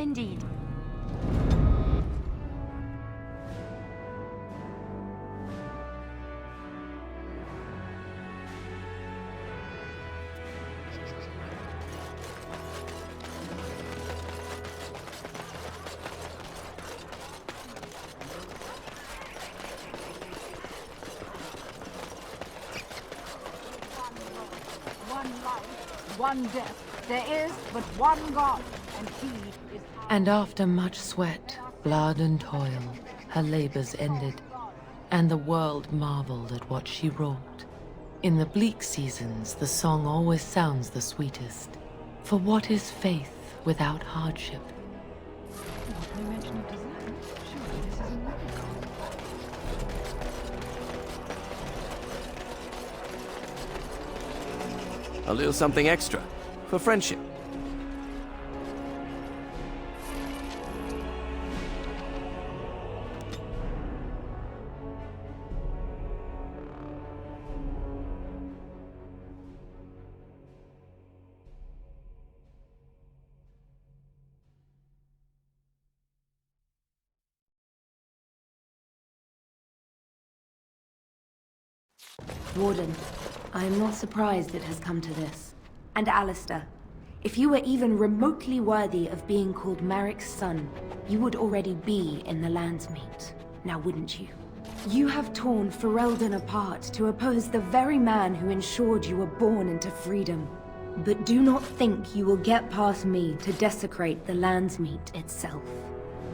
Indeed. One death. There is but one God, and he is... And after much sweat, blood and toil, her labors ended, and the world marveled at what she wrought. In the bleak seasons, the song always sounds the sweetest. For what is faith without hardship? No mention of design. Surely this is a miracle. A little something extra, for friendship. Warden, I am not surprised it has come to this. And Alistair, if you were even remotely worthy of being called Marik's son, you would already be in the Landsmeet, now wouldn't you? You have torn Ferelden apart to oppose the very man who ensured you were born into freedom. But do not think you will get past me to desecrate the Landsmeet itself.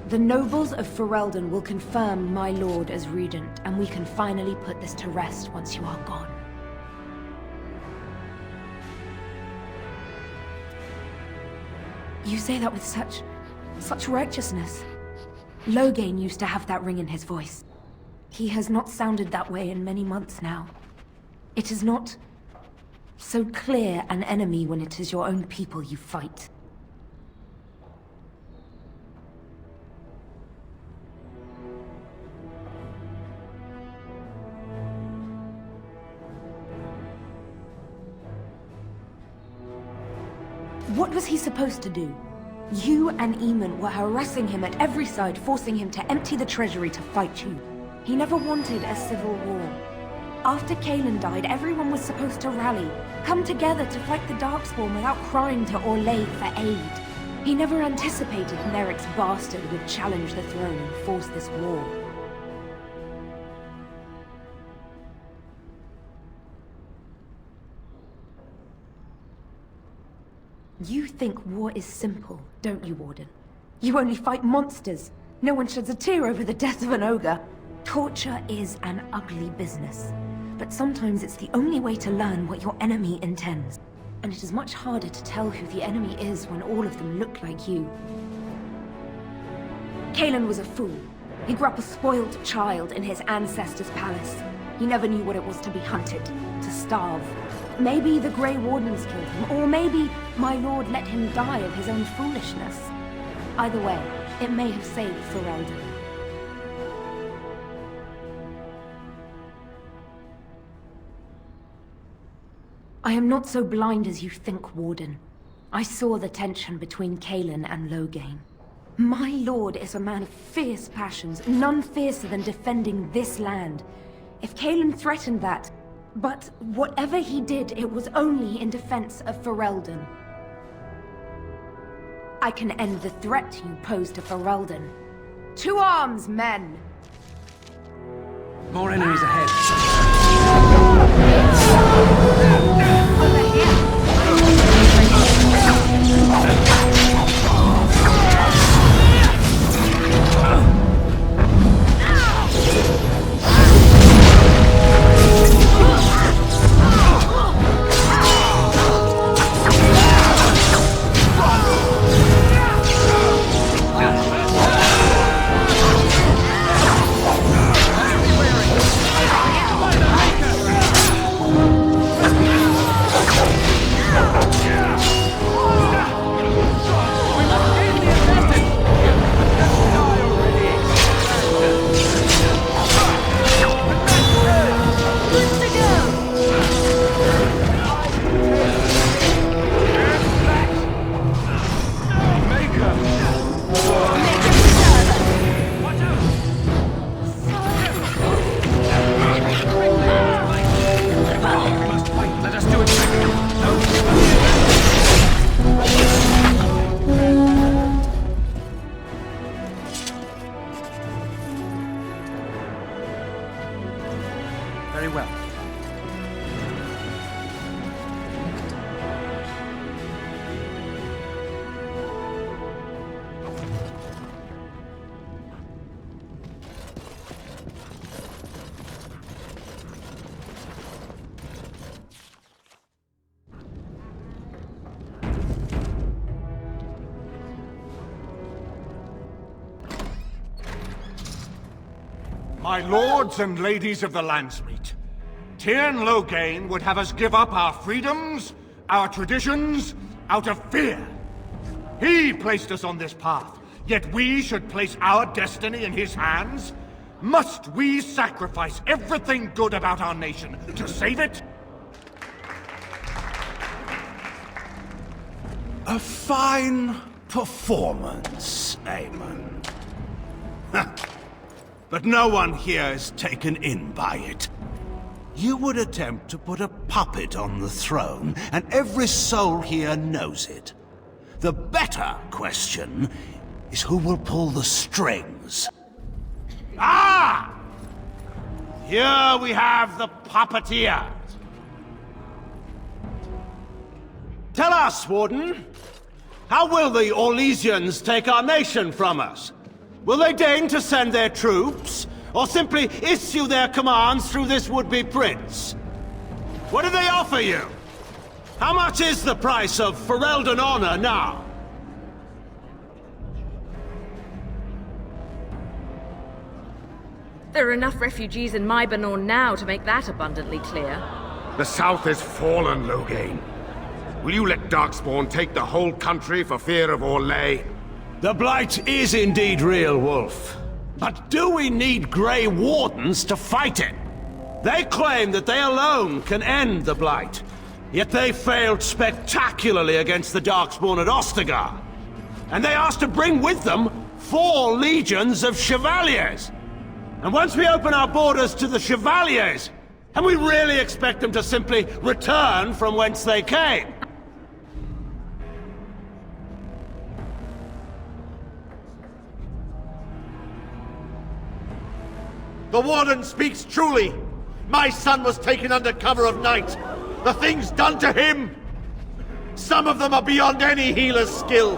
The nobles of Ferelden will confirm my lord as regent, and we can finally put this to rest once you are gone. You say that with such righteousness. Loghain used to have that ring in his voice. He has not sounded that way in many months now. It is not so clear an enemy when it is your own people you fight. What was he supposed to do? You and Eamon were harassing him at every side, forcing him to empty the treasury to fight you. He never wanted a civil war. After Cailan died, everyone was supposed to rally, come together to fight the Darkspawn without crying to Orlais for aid. He never anticipated Merrick's bastard would challenge the throne and force this war. You think war is simple, don't you, Warden? You only fight monsters. No one sheds a tear over the death of an ogre. Torture is an ugly business. But sometimes it's the only way to learn what your enemy intends. And it is much harder to tell who the enemy is when all of them look like you. Cailan was a fool. He grew up a spoiled child in his ancestors' palace. He never knew what it was to be hunted, to starve. Maybe the Grey Wardens killed him, or maybe my lord let him die of his own foolishness. Either way, it may have saved Ferelden. I am not so blind as you think, Warden. I saw the tension between Cailan and Loghain. My lord is a man of fierce passions, none fiercer than defending this land. If Cailan threatened that, but whatever he did, it was only in defense of Ferelden. I can end the threat you pose to Ferelden. To arms, men! More enemies ahead. Over here! Yeah. My lords and ladies of the Landsmeet, Tyrn Loghain would have us give up our freedoms, our traditions, out of fear. He placed us on this path, yet we should place our destiny in his hands? Must we sacrifice everything good about our nation to save it? A fine performance, Aemon. But no one here is taken in by it. You would attempt to put a puppet on the throne, and every soul here knows it. The better question is who will pull the strings. Ah! Here we have the puppeteer. Tell us, Warden, how will the Orlesians take our nation from us? Will they deign to send their troops, or simply issue their commands through this would-be prince? What do they offer you? How much is the price of Ferelden honor now? There are enough refugees in Mybanor now to make that abundantly clear. The South is fallen, Loghain. Will you let Darkspawn take the whole country for fear of Orlais? The Blight is indeed real, Wolf. But do we need Grey Wardens to fight it? They claim that they alone can end the Blight, yet they failed spectacularly against the Darkspawn at Ostagar. And they asked to bring with them 4 legions of Chevaliers. And once we open our borders to the Chevaliers, can we really expect them to simply return from whence they came? The Warden speaks truly! My son was taken under cover of night! The things done to him! Some of them are beyond any healer's skill!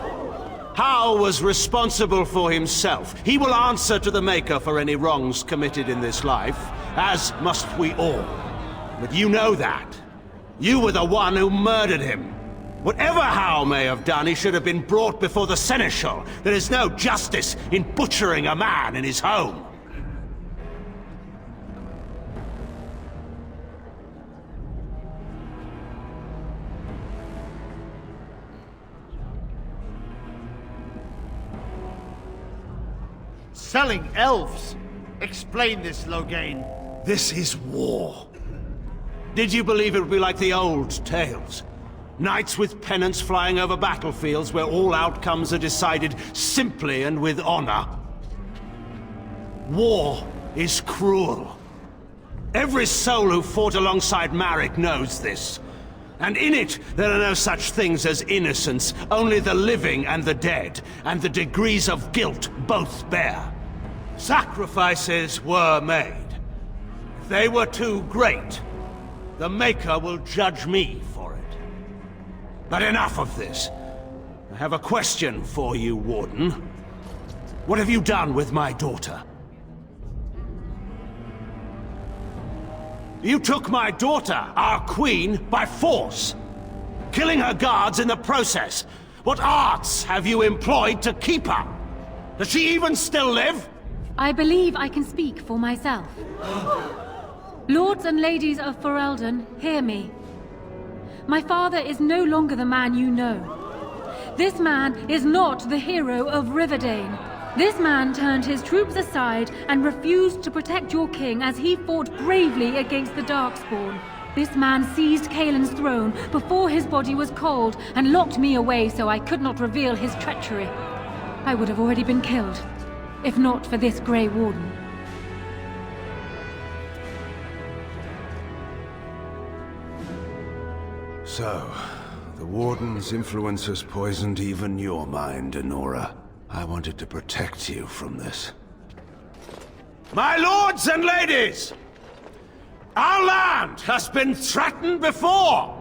Hal was responsible for himself. He will answer to the Maker for any wrongs committed in this life, as must we all. But you know that. You were the one who murdered him. Whatever Hal may have done, he should have been brought before the Seneschal. There is no justice in butchering a man in his home. Selling elves? Explain this, Loghain. This is war. Did you believe it would be like the old tales? Knights with pennants flying over battlefields where all outcomes are decided simply and with honor. War is cruel. Every soul who fought alongside Marek knows this. And in it, there are no such things as innocence, only the living and the dead, and the degrees of guilt both bear. Sacrifices were made. If they were too great, the Maker will judge me for it. But enough of this. I have a question for you, Warden. What have you done with my daughter? You took my daughter, our queen, by force, killing her guards in the process. What arts have you employed to keep her? Does she even still live? I believe I can speak for myself. Lords and ladies of Ferelden, hear me. My father is no longer the man you know. This man is not the hero of Riverdane. This man turned his troops aside and refused to protect your king as he fought bravely against the Darkspawn. This man seized Kaelin's throne before his body was cold and locked me away so I could not reveal his treachery. I would have already been killed, if not for this Grey Warden. So, the Warden's influence has poisoned even your mind, Enora. I wanted to protect you from this. My lords and ladies! Our land has been threatened before!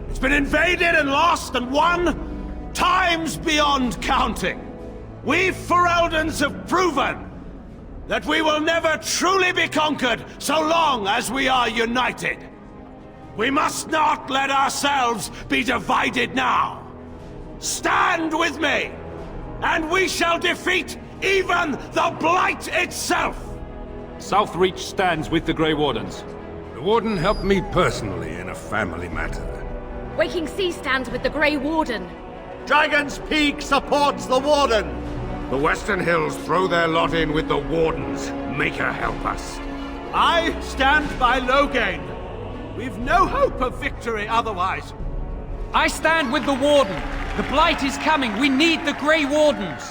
It's been invaded and lost and won times beyond counting. We Fereldans have proven that we will never truly be conquered so long as we are united. We must not let ourselves be divided now. Stand with me! And we shall defeat even the Blight itself! Southreach stands with the Grey Wardens. The Warden helped me personally in a family matter. Waking Sea stands with the Grey Warden. Dragon's Peak supports the Warden! The Western Hills throw their lot in with the Wardens. Make her help us. I stand by Loghain. We've no hope of victory otherwise. I stand with the Warden. The Blight is coming. We need the Grey Wardens.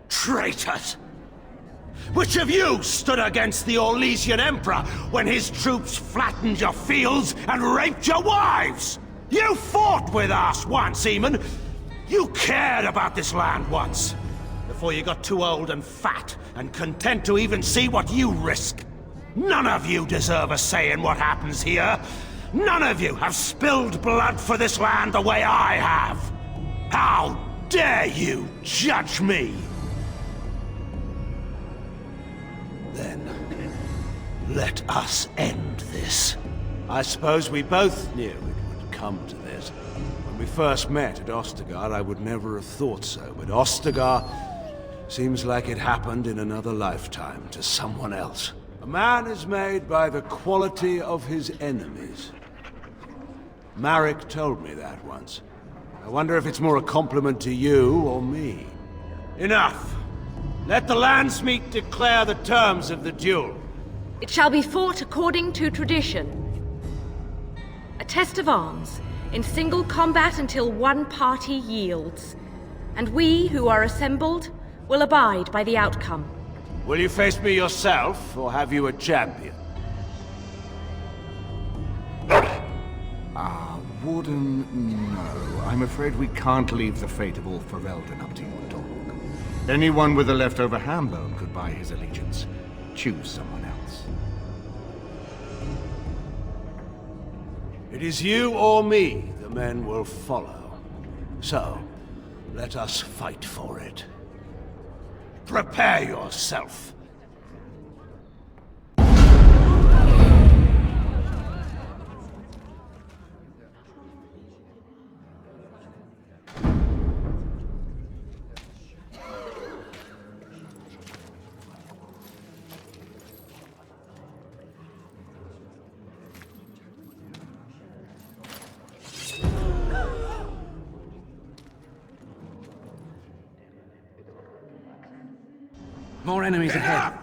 Traitors! Which of you stood against the Orlesian Emperor when his troops flattened your fields and raped your wives? You fought with us once, Eamon. You cared about this land once. Before you got too old and fat and content to even see what you risk. None of you deserve a say in what happens here. None of you have spilled blood for this land the way I have. How dare you judge me? Then, let us end this. I suppose we both knew it would come to this. When we first met at Ostagar, I would never have thought so, but Ostagar seems like it happened in another lifetime to someone else. A man is made by the quality of his enemies. Marek told me that once. I wonder if it's more a compliment to you or me. Enough! Let the Landsmeet declare the terms of the duel. It shall be fought according to tradition. A test of arms, in single combat until one party yields. And we, who are assembled, will abide by the outcome. Will you face me yourself, or have you a champion? Warden, no. I'm afraid we can't leave the fate of all Ferelden up to your dog. Anyone with a leftover hambone could buy his allegiance. Choose someone else. It is you or me the men will follow. So, let us fight for it. Prepare yourself. More enemies ahead.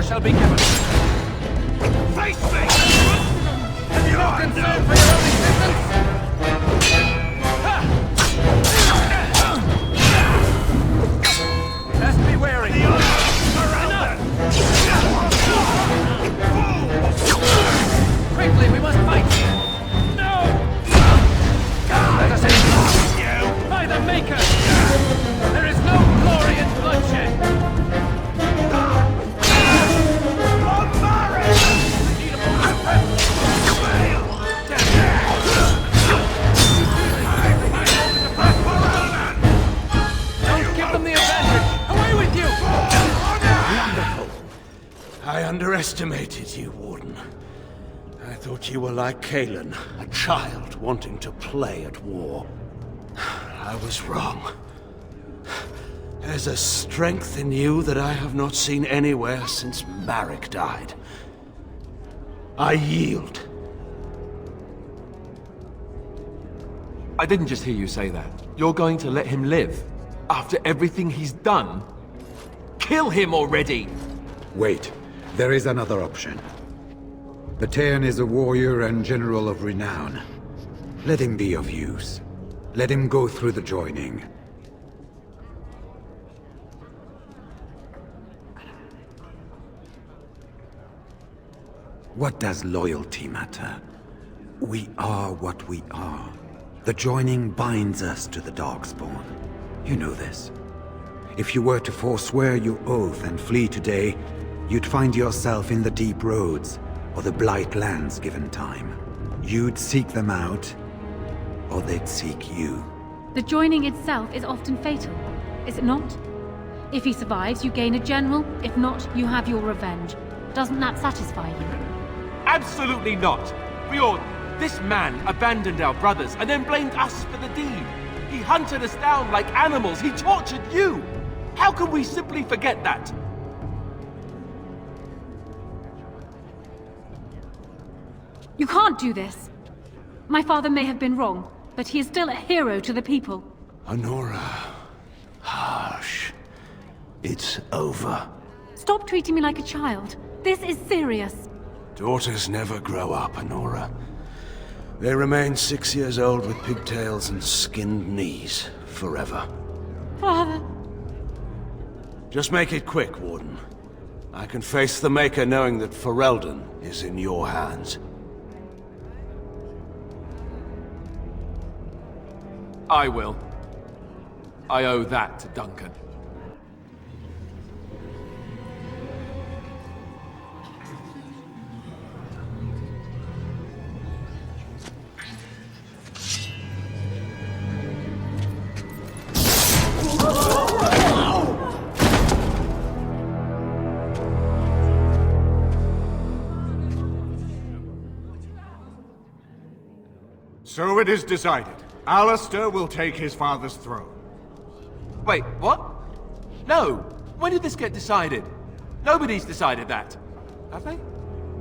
Shall be given. Face me! Have you no concern for your own existence? Best be wary. Quickly, we must fight. No! Let us end by the Maker. There is no glory in bloodshed. I underestimated you, Warden. I thought you were like Kalen, a child wanting to play at war. I was wrong. There's a strength in you that I have not seen anywhere since Marek died. I yield. I didn't just hear you say that. You're going to let him live? After everything he's done? Kill him already! Wait. There is another option. Batean is a warrior and general of renown. Let him be of use. Let him go through the joining. What does loyalty matter? We are what we are. The joining binds us to the Darkspawn. You know this. If you were to forswear your oath and flee today, you'd find yourself in the Deep Roads, or the Blight Lands given time. You'd seek them out, or they'd seek you. The joining itself is often fatal, is it not? If he survives, you gain a general. If not, you have your revenge. Doesn't that satisfy you? Absolutely not! Riordan, this man abandoned our brothers and then blamed us for the deed. He hunted us down like animals. He tortured you! How can we simply forget that? You can't do this. My father may have been wrong, but he is still a hero to the people. Honora. Hush. It's over. Stop treating me like a child. This is serious. Daughters never grow up, Honora. They remain 6 years old with pigtails and skinned knees, forever. Father. Just make it quick, Warden. I can face the Maker knowing that Ferelden is in your hands. I will. I owe that to Duncan. So it is decided. Alistair will take his father's throne. Wait, what? No! When did this get decided? Nobody's decided that. Have they?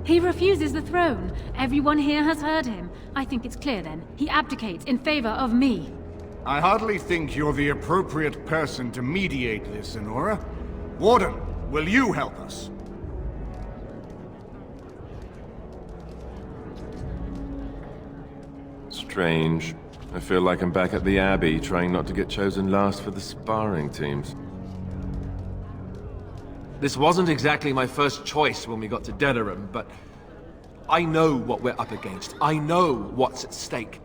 He refuses the throne. Everyone here has heard him. I think it's clear then. He abdicates in favor of me. I hardly think you're the appropriate person to mediate this, Honora. Warden, will you help us? Strange. I feel like I'm back at the Abbey, trying not to get chosen last for the sparring teams. This wasn't exactly my first choice when we got to Denerim, but I know what we're up against. I know what's at stake.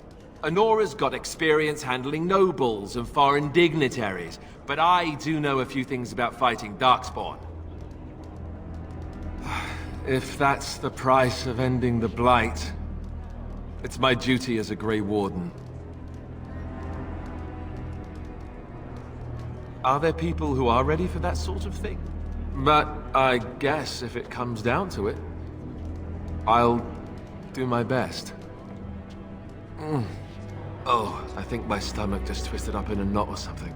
Honora's got experience handling nobles and foreign dignitaries, but I do know a few things about fighting Darkspawn. If that's the price of ending the Blight, it's my duty as a Grey Warden. Are there people who are ready for that sort of thing? But I guess if it comes down to it, I'll do my best. Oh, I think my stomach just twisted up in a knot or something.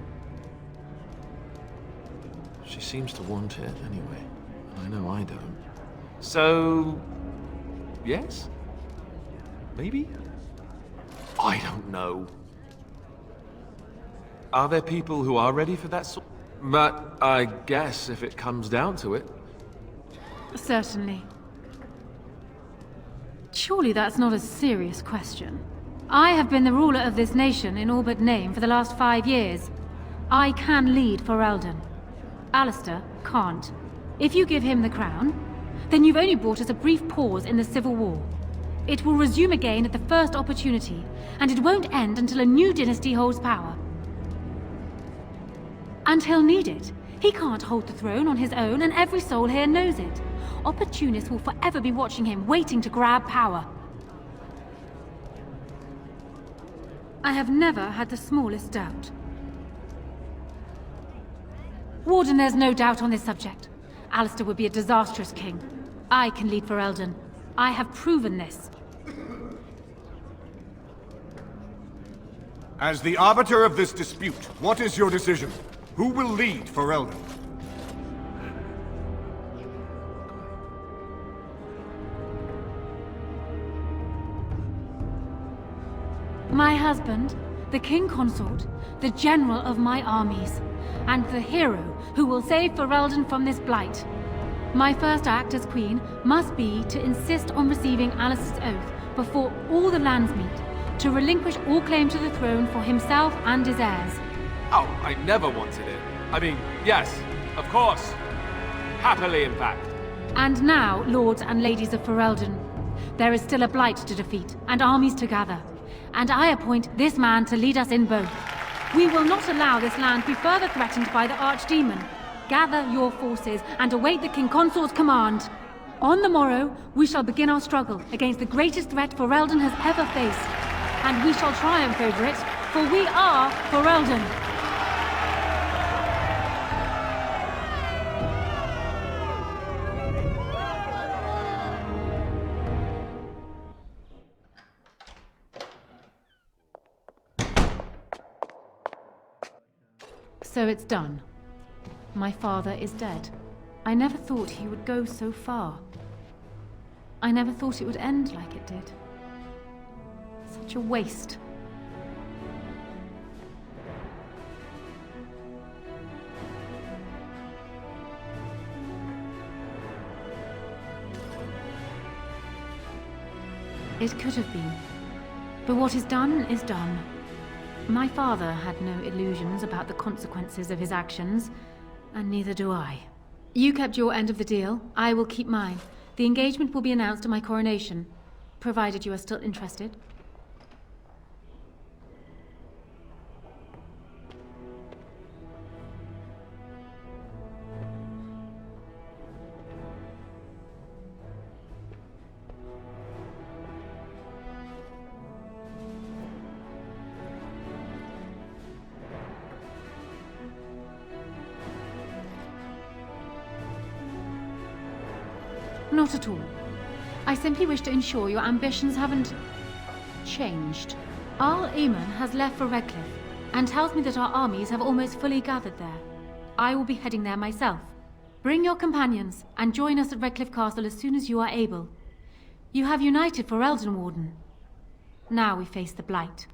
She seems to want it anyway, and I know I don't. So, yes? Maybe? I don't know. Are there people who are ready for that sort? But I guess if it comes down to it. Certainly. Surely that's not a serious question. I have been the ruler of this nation in all but name for the last 5 years. I can lead Ferelden. Alistair can't. If you give him the crown, then you've only brought us a brief pause in the Civil War. It will resume again at the first opportunity, and it won't end until a new dynasty holds power. And he'll need it. He can't hold the throne on his own, and every soul here knows it. Opportunists will forever be watching him, waiting to grab power. I have never had the smallest doubt. Warden, there's no doubt on this subject. Alistair would be a disastrous king. I can lead Ferelden. I have proven this. As the arbiter of this dispute, what is your decision? Who will lead Ferelden? My husband, the king consort, the general of my armies, and the hero who will save Ferelden from this blight. My first act as queen must be to insist on receiving Alistair's oath before all the lands meet, to relinquish all claim to the throne for himself and his heirs. Oh, I never wanted it. I mean, yes, of course. Happily, in fact. And now, lords and ladies of Ferelden, there is still a blight to defeat, and armies to gather. and I appoint this man to lead us in both. We will not allow this land be further threatened by the Archdemon. Gather your forces and await the King Consort's command. On the morrow, we shall begin our struggle against the greatest threat Ferelden has ever faced. And we shall triumph over it, for we are Ferelden. So it's done. My father is dead. I never thought he would go so far. I never thought it would end like it did. Such a waste. It could have been. But what is done is done. My father had no illusions about the consequences of his actions, and neither do I. You kept your end of the deal. I will keep mine. The engagement will be announced at my coronation, provided you are still interested. Not at all. I simply wish to ensure your ambitions haven't changed. Archdemon has left for Redcliffe, and tells me that our armies have almost fully gathered there. I will be heading there myself. Bring your companions, and join us at Redcliffe Castle as soon as you are able. You have united Ferelden, Warden. Now we face the Blight.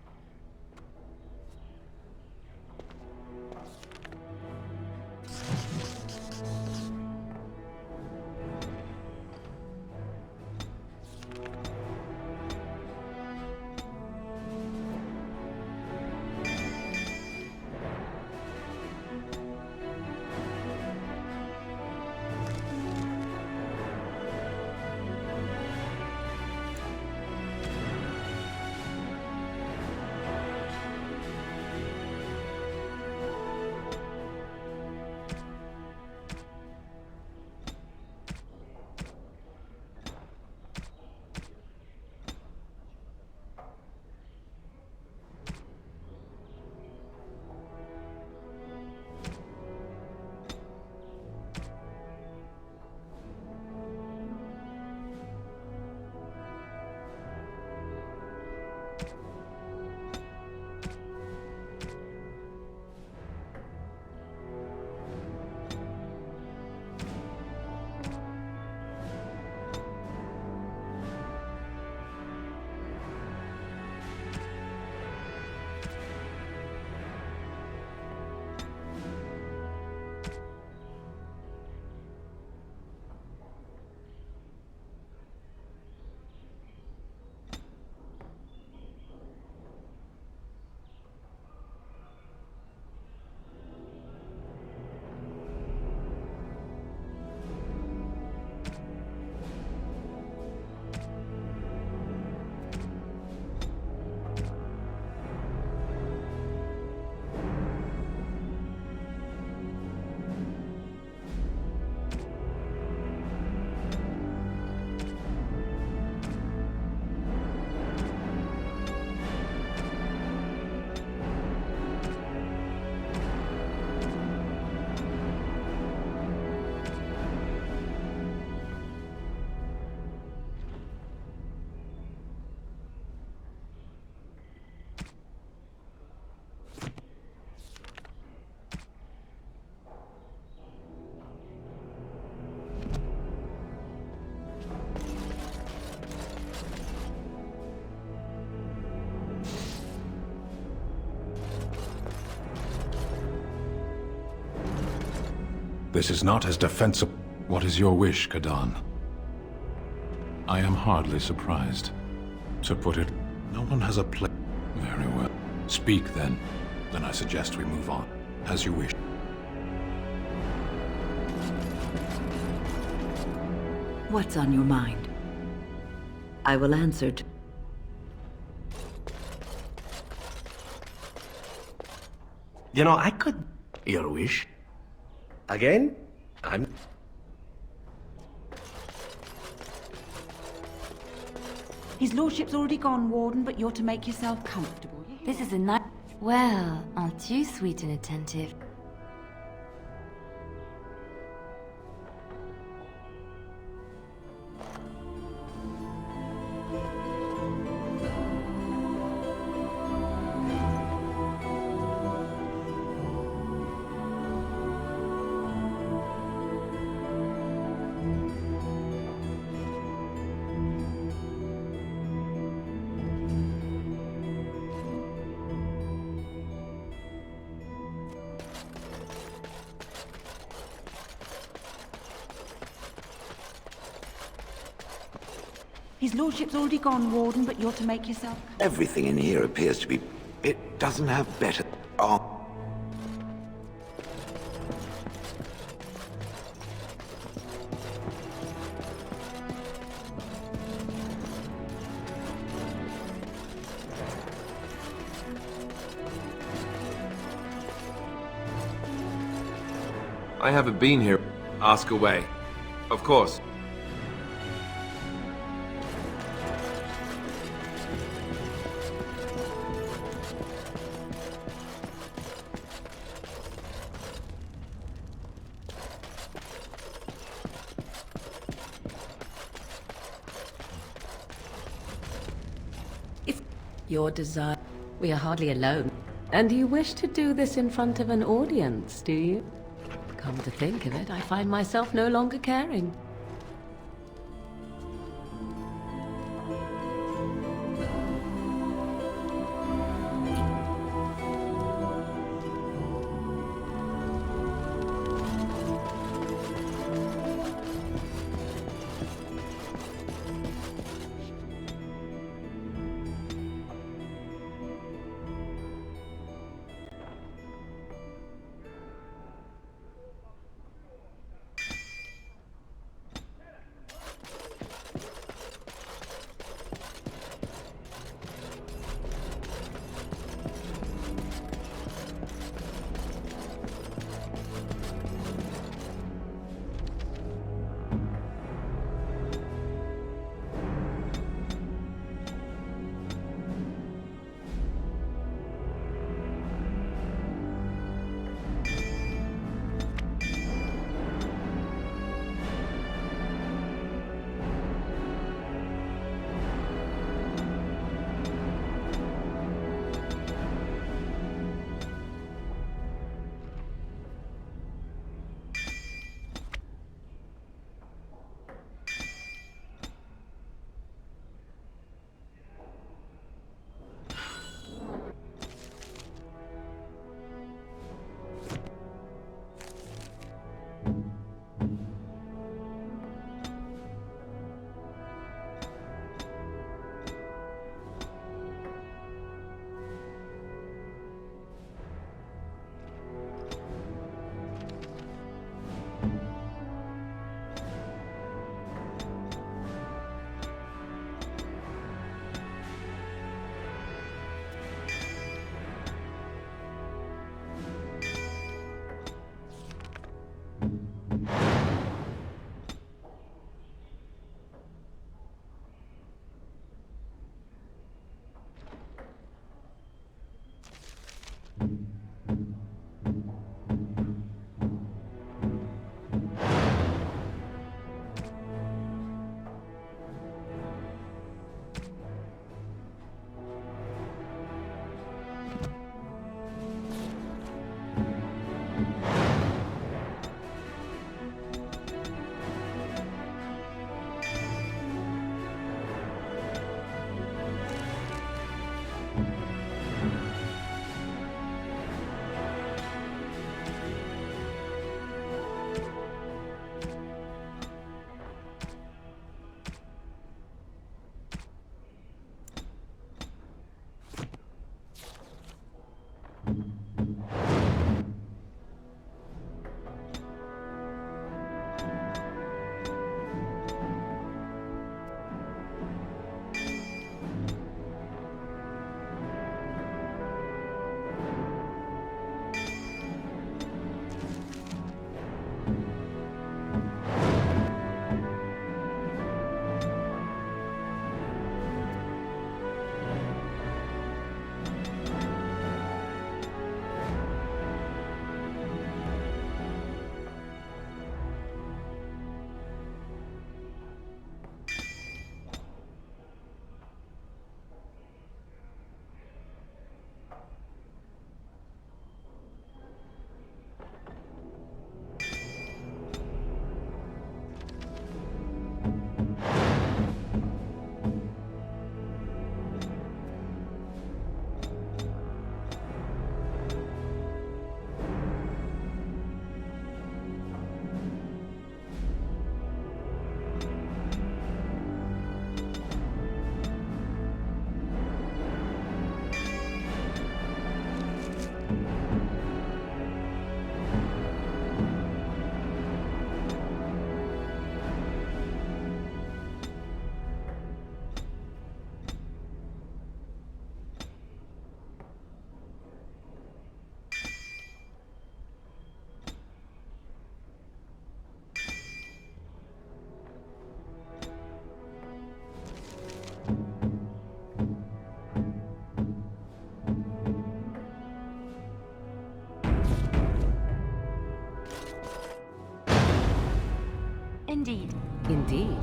This is not as defensive. What is your wish, Kadan? I am hardly surprised. To put it, no one has a place. Very well. Speak, then. Then I suggest we move on. As you wish. What's on your mind? I will answer. You know, I could... Your wish. Again, I'm... His lordship's already gone, Warden, but you're to make yourself comfortable. This is a nice... Well, aren't you sweet and attentive? His lordship's already gone, Warden, but you're to make yourself... Everything in here appears to be... It doesn't have better... I haven't been here. Ask away. Of course. Your desire... We are hardly alone. And you wish to do this in front of an audience, do you? Come to think of it, I find myself no longer caring. Indeed. Indeed.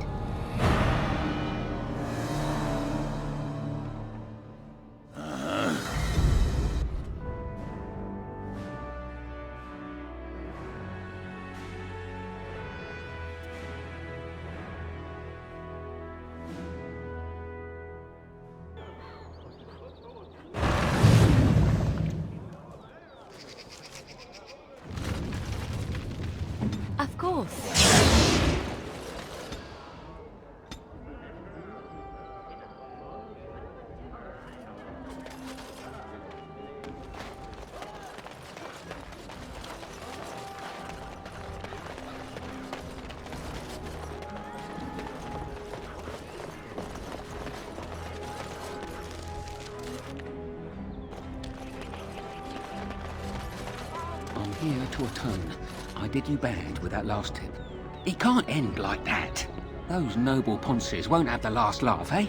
Of course. I'm here to atone. I did you bad with that last tip. It can't end like that. Those noble ponces won't have the last laugh, eh?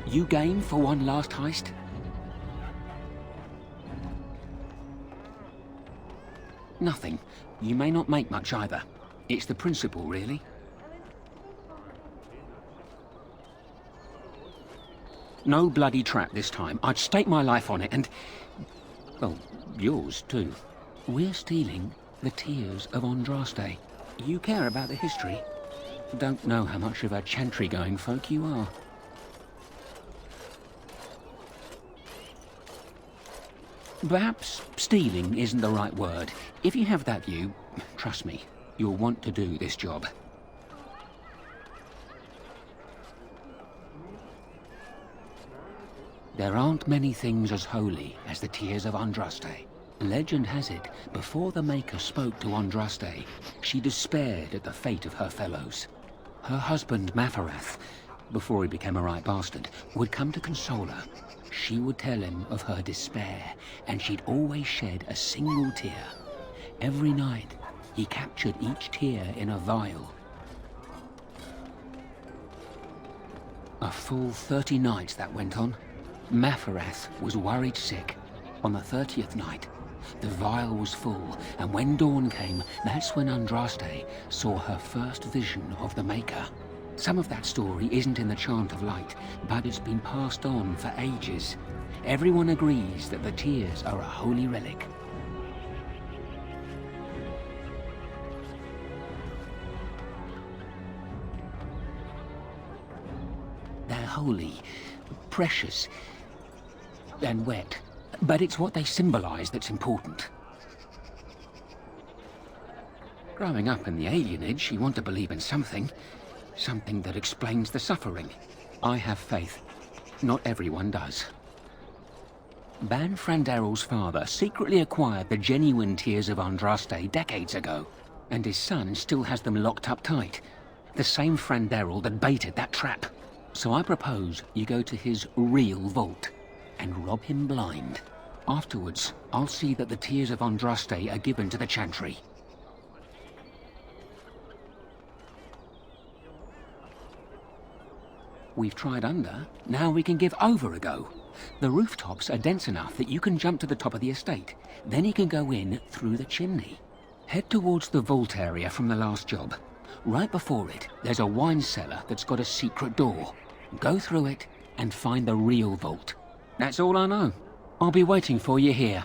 You game for one last heist? Nothing. You may not make much either. It's the principle, really. No bloody trap this time. I'd stake my life on it and... well, yours too. We're stealing the tears of Andraste. You care about the history? Don't know how much of a chantry-going folk you are. Perhaps stealing isn't the right word. If you have that view, trust me, you'll want to do this job. There aren't many things as holy as the tears of Andraste. Legend has it, before the Maker spoke to Andraste, she despaired at the fate of her fellows. Her husband, Mafarath, before he became a right bastard, would come to console her. She would tell him of her despair, and she'd always shed a single tear. Every night, he captured each tear in a vial. A full 30 nights that went on. Mafarath was worried sick. On the 30th night, the vial was full, and when dawn came, that's when Andraste saw her first vision of the Maker. Some of that story isn't in the Chant of Light, but it's been passed on for ages. Everyone agrees that the tears are a holy relic. They're holy, precious, and wet. But it's what they symbolize that's important. Growing up in the alienage, you want to believe in something. Something that explains the suffering. I have faith. Not everyone does. Ban Frandarel's father secretly acquired the genuine tears of Andraste decades ago, and his son still has them locked up tight. The same Frandarel that baited that trap. So I propose you go to his real vault and rob him blind. Afterwards, I'll see that the tears of Andraste are given to the Chantry. We've tried under, now we can give over a go. The rooftops are dense enough that you can jump to the top of the estate. Then you can go in through the chimney. Head towards the vault area from the last job. Right before it, there's a wine cellar that's got a secret door. Go through it and find the real vault. That's all I know. I'll be waiting for you here.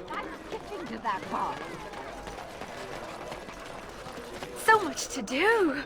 I'm skipping to that part. So much to do!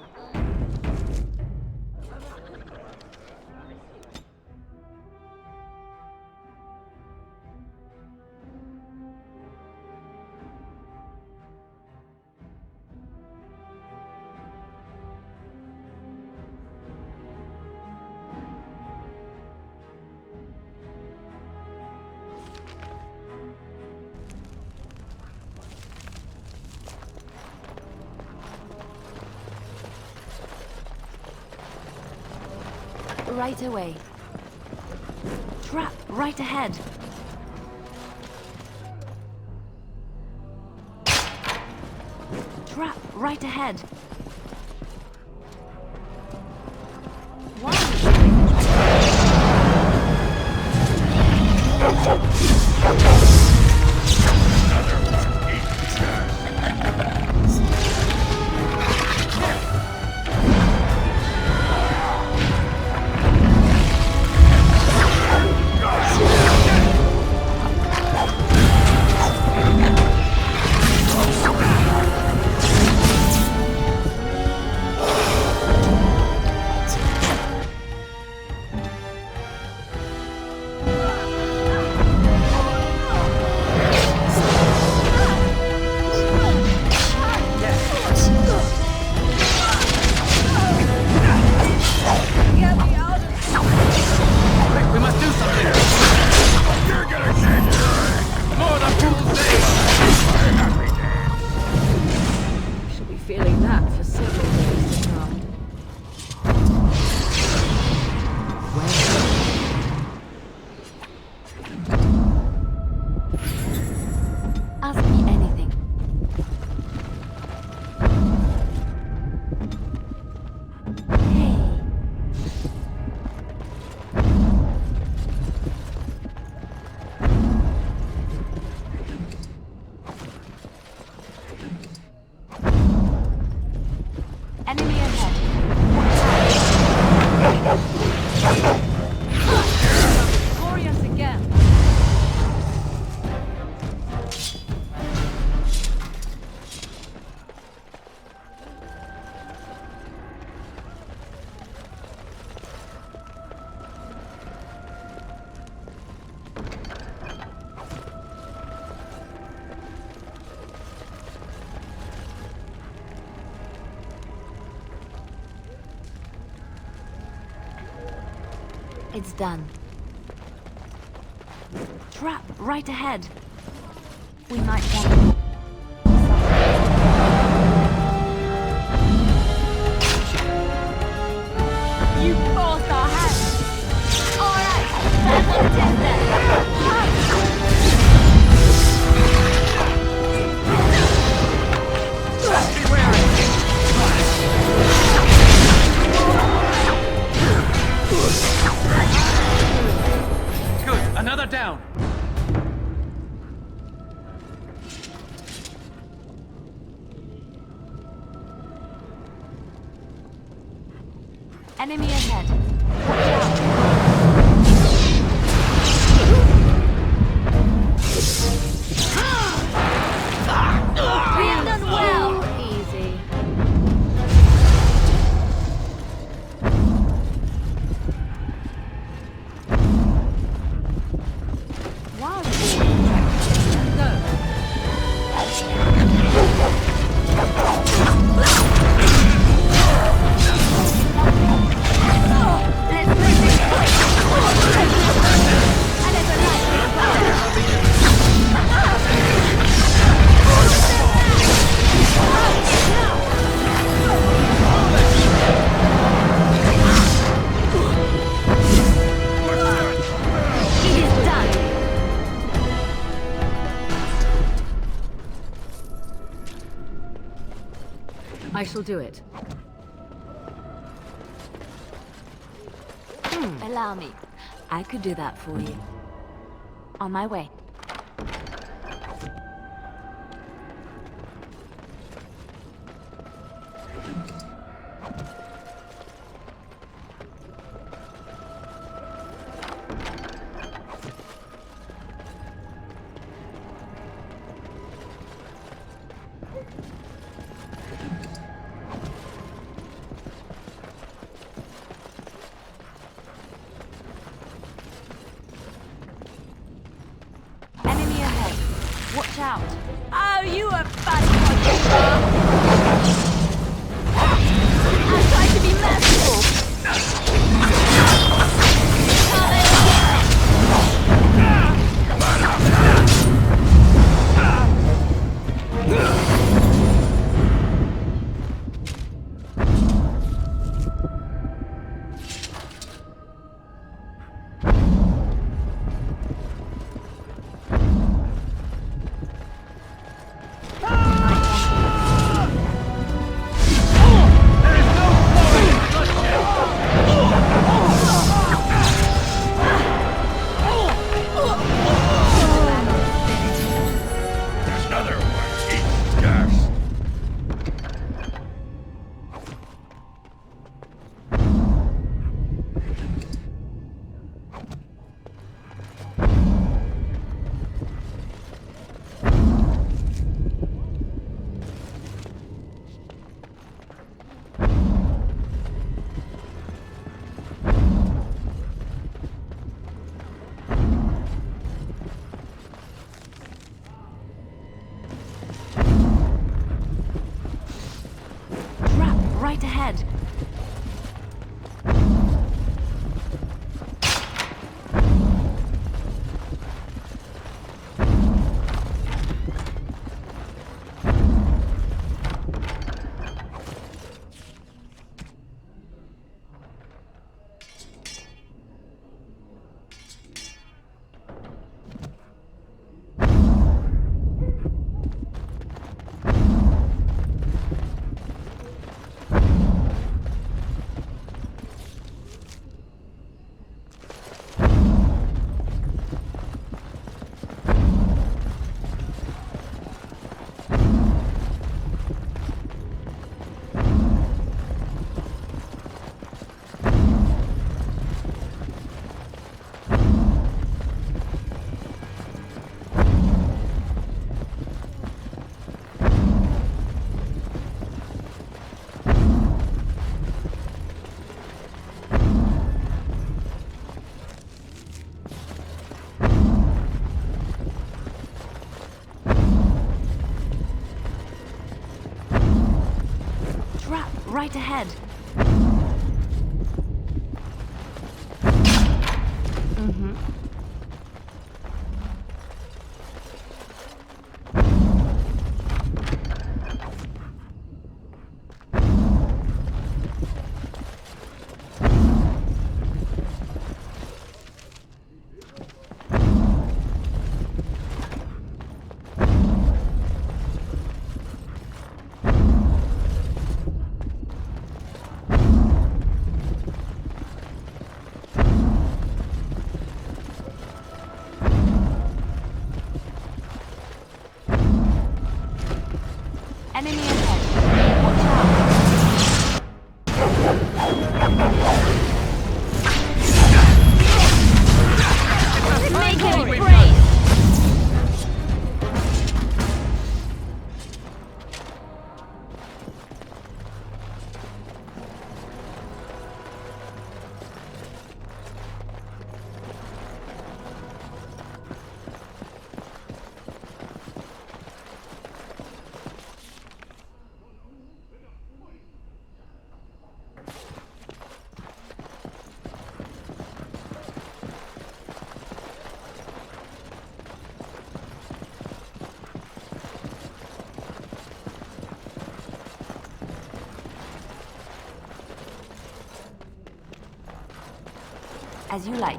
Right away. Trap right ahead. Trap right ahead. It's done. Trap right ahead. We might want... You forced our hand! Alright, that's what it is then! Good, another down. Enemy ahead. Watch out! We've done well! Easy. Wow. I shall do it. Allow me. I could do that for you. On my way. Watch out! Oh, you are fun! I'm trying to be merciful! Right ahead. Right ahead. Enemy ahead. Watch out. Make it great. As you like.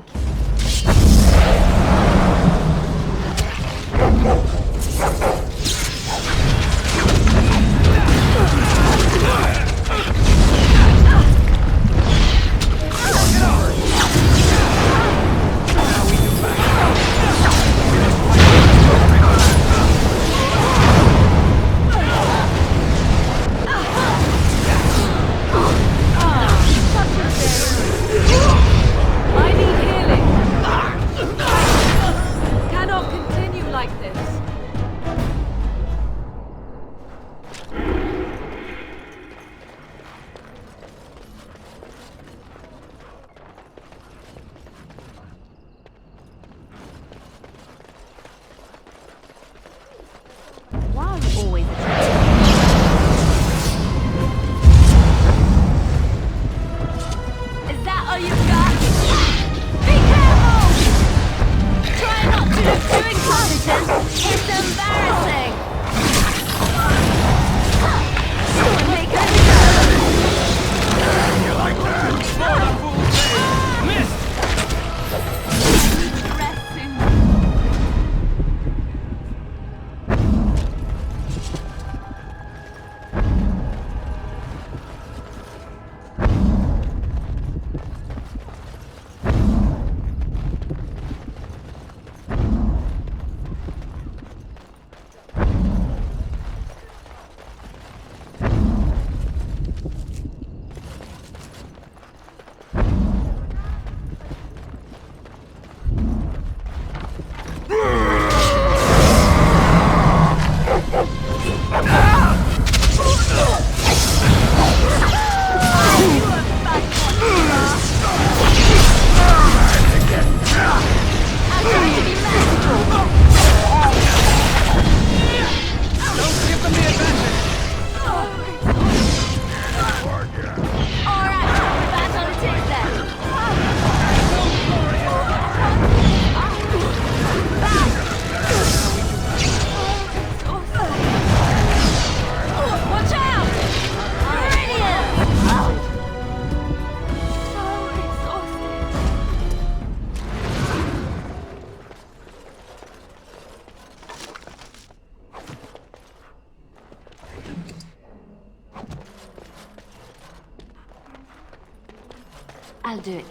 I'll do it.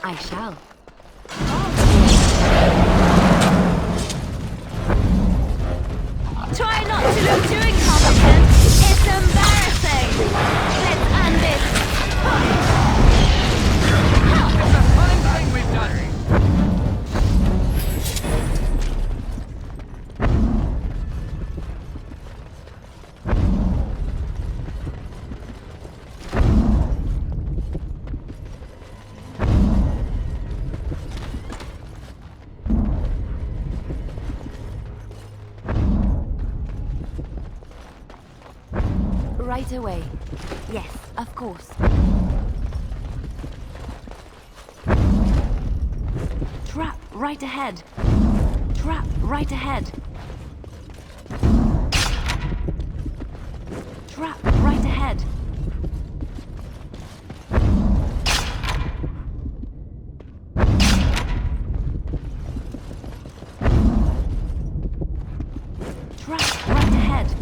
I shall. Try not to look too incompetent. It's embarrassing. Let's end this. It's a fine thing we've done. right away. Yes, of course. Trap right ahead. Trap right ahead. Trap right ahead. Trap right ahead.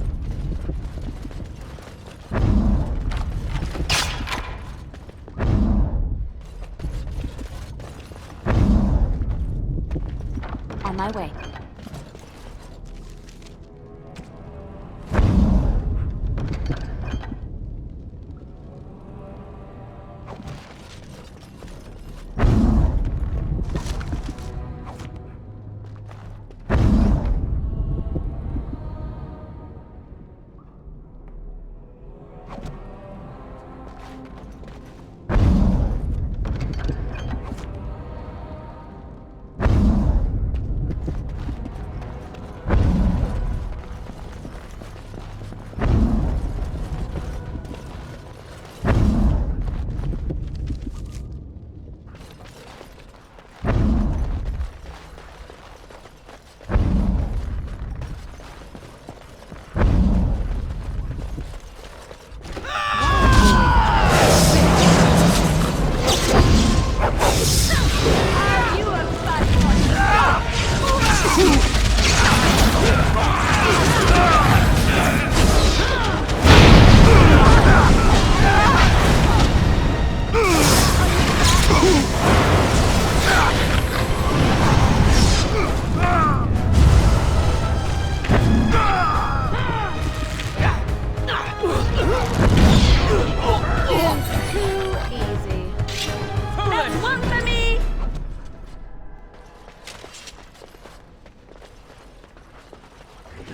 On my way.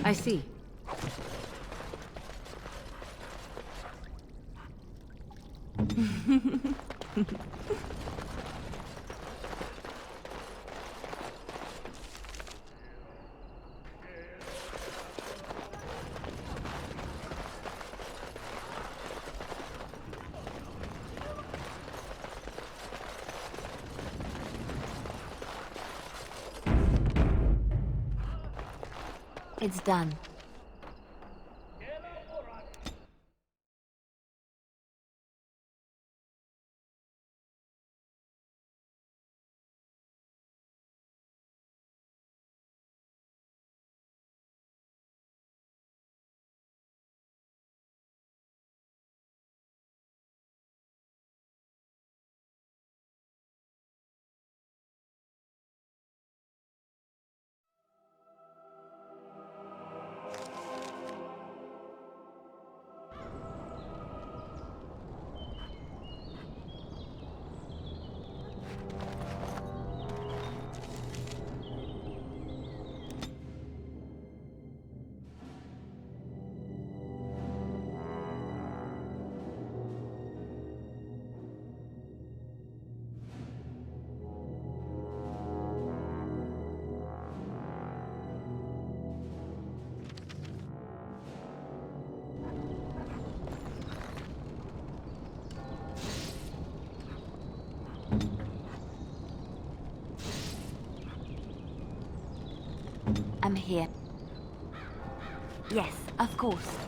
I see. It's done. I'm here. Yes, of course.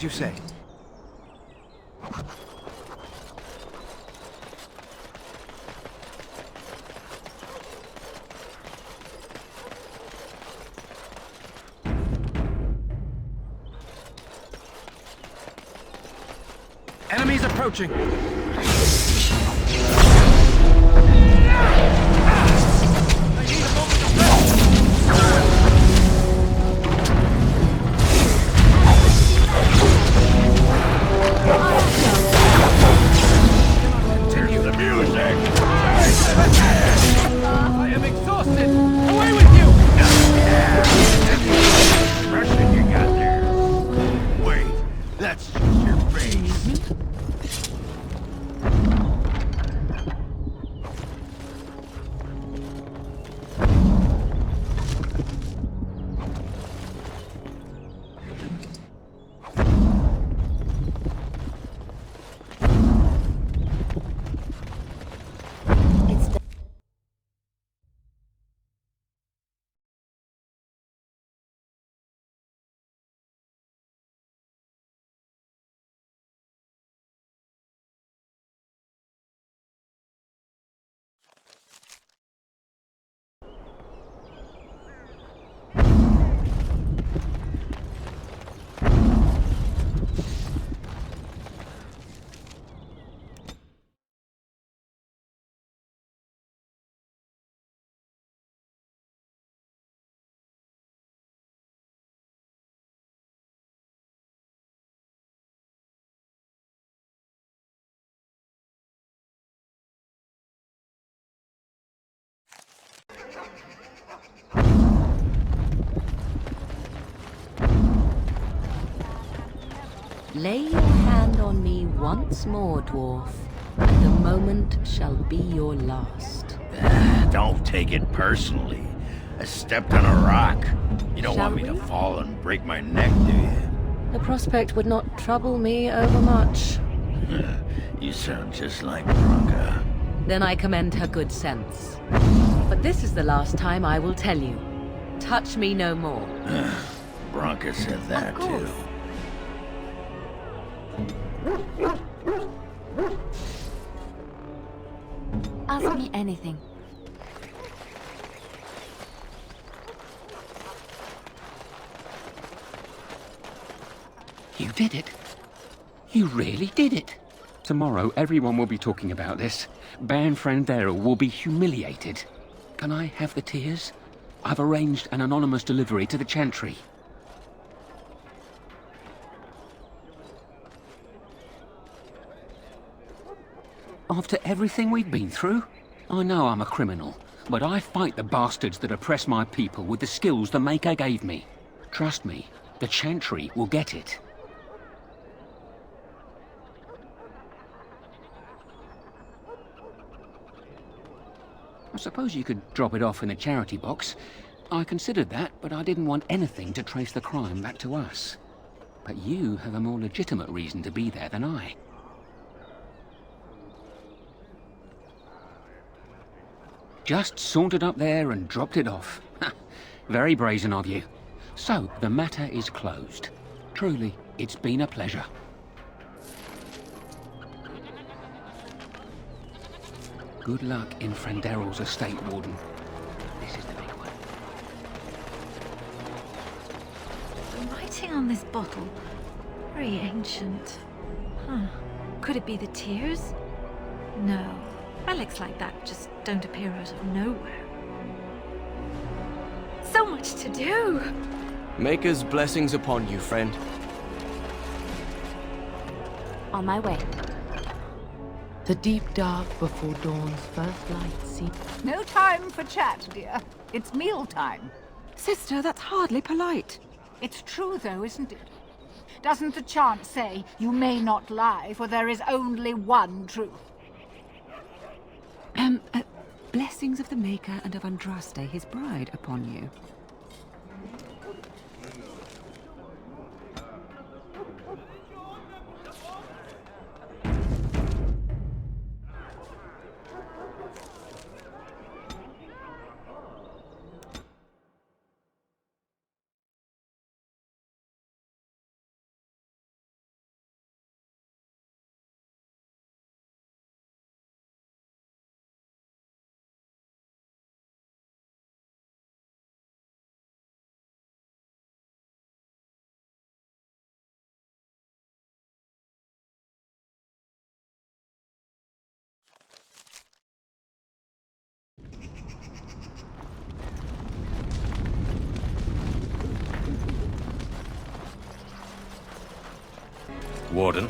As you say. Enemies approaching! Continue the music! I am exhausted! Away with you! Impression you got there. Wait, that's just your face. Lay your hand on me once more, dwarf, and the moment shall be your last. Don't take it personally. I stepped on a rock. You don't want me to fall and break my neck, do you? The prospect would not trouble me overmuch. You sound just like Bronca. Then I commend her good sense. But this is the last time I will tell you. Touch me no more. Bronca said that too. Ask me anything. You did it. You really did it. Tomorrow, everyone will be talking about this. Ban Frandero will be humiliated. Can I have the tears? I've arranged an anonymous delivery to the Chantry. After everything we've been through? I know I'm a criminal, but I fight the bastards that oppress my people with the skills the Maker gave me. Trust me, the Chantry will get it. I suppose you could drop it off in a charity box. I considered that, but I didn't want anything to trace the crime back to us. But you have a more legitimate reason to be there than I. Just sauntered up there and dropped it off. Very brazen of you. So, the matter is closed. Truly, it's been a pleasure. Good luck in Franderel's estate, Warden. This is the big one. The writing on this bottle, very ancient. Huh. Could it be the tears? No. Relics like that just don't appear out of nowhere. So much to do! Maker's blessings upon you, friend. On my way. The deep dark before dawn's first light seemed... No time for chat, dear. It's mealtime. Sister, that's hardly polite. It's true, though, isn't it? Doesn't the chant say, you may not lie, for there is only one truth? Blessings of the Maker and of Andraste, his bride, upon you. Warden.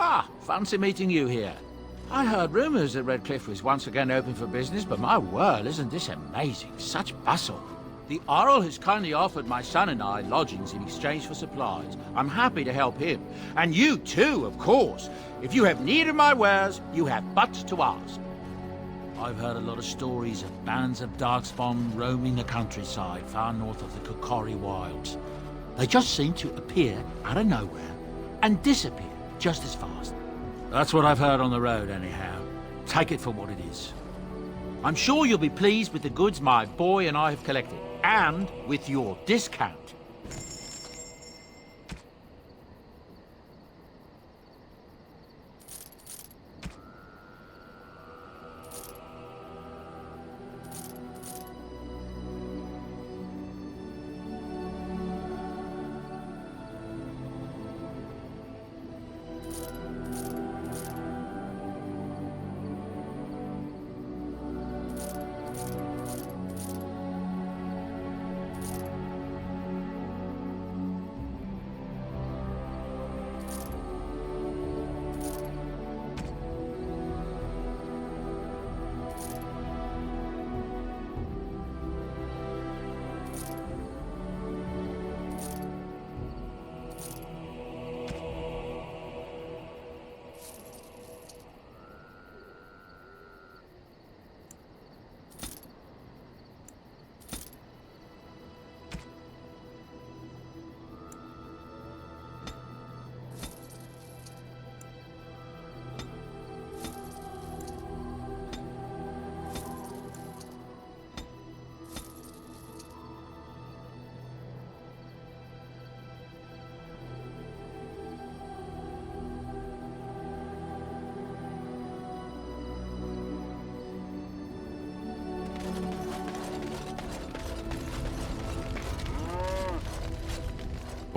Ah, fancy meeting you here. I heard rumours that Redcliffe was once again open for business, but my word, isn't this amazing? Such bustle. The Earl has kindly offered my son and I lodgings in exchange for supplies. I'm happy to help him. And you too, of course. If you have need of my wares, you have but to ask. I've heard a lot of stories of bands of Darkspawn roaming the countryside far north of the Kokori Wilds. They just seem to appear out of nowhere and disappear just as fast. That's what I've heard on the road, anyhow. Take it for what it is. I'm sure you'll be pleased with the goods my boy and I have collected, and with your discount.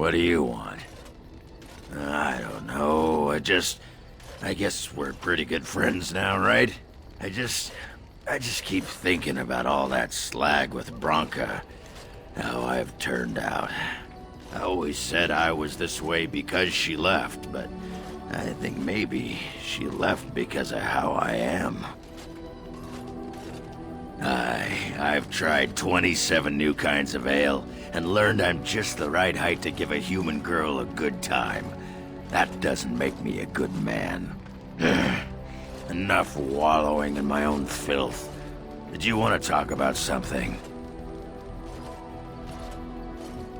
What do you want? I don't know. I guess we're pretty good friends now, right? I just keep thinking about all that slag with Bronca. How I've turned out. I always said I was this way because she left, but I think maybe she left because of how I am. I've tried 27 new kinds of ale, and learned I'm just the right height to give a human girl a good time. That doesn't make me a good man. Enough wallowing in my own filth. Did you want to talk about something?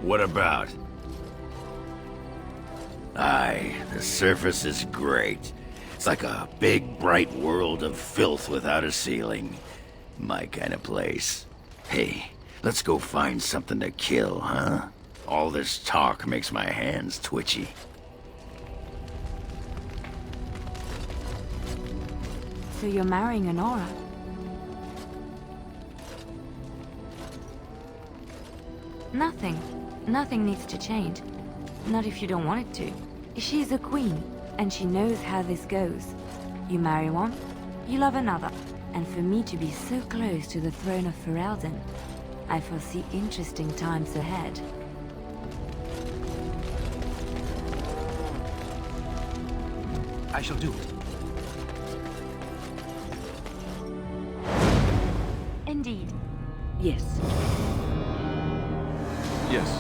What about? Aye, the surface is great. It's like a big, bright world of filth without a ceiling. My kind of place. Hey, let's go find something to kill, huh? All this talk makes my hands twitchy. So you're marrying Honora? Nothing needs to change. Not if you don't want it to. She's a queen, and she knows how this goes. You marry one, you love another. And for me to be so close to the throne of Ferelden, I foresee interesting times ahead. I shall do it. Indeed. Yes. Yes.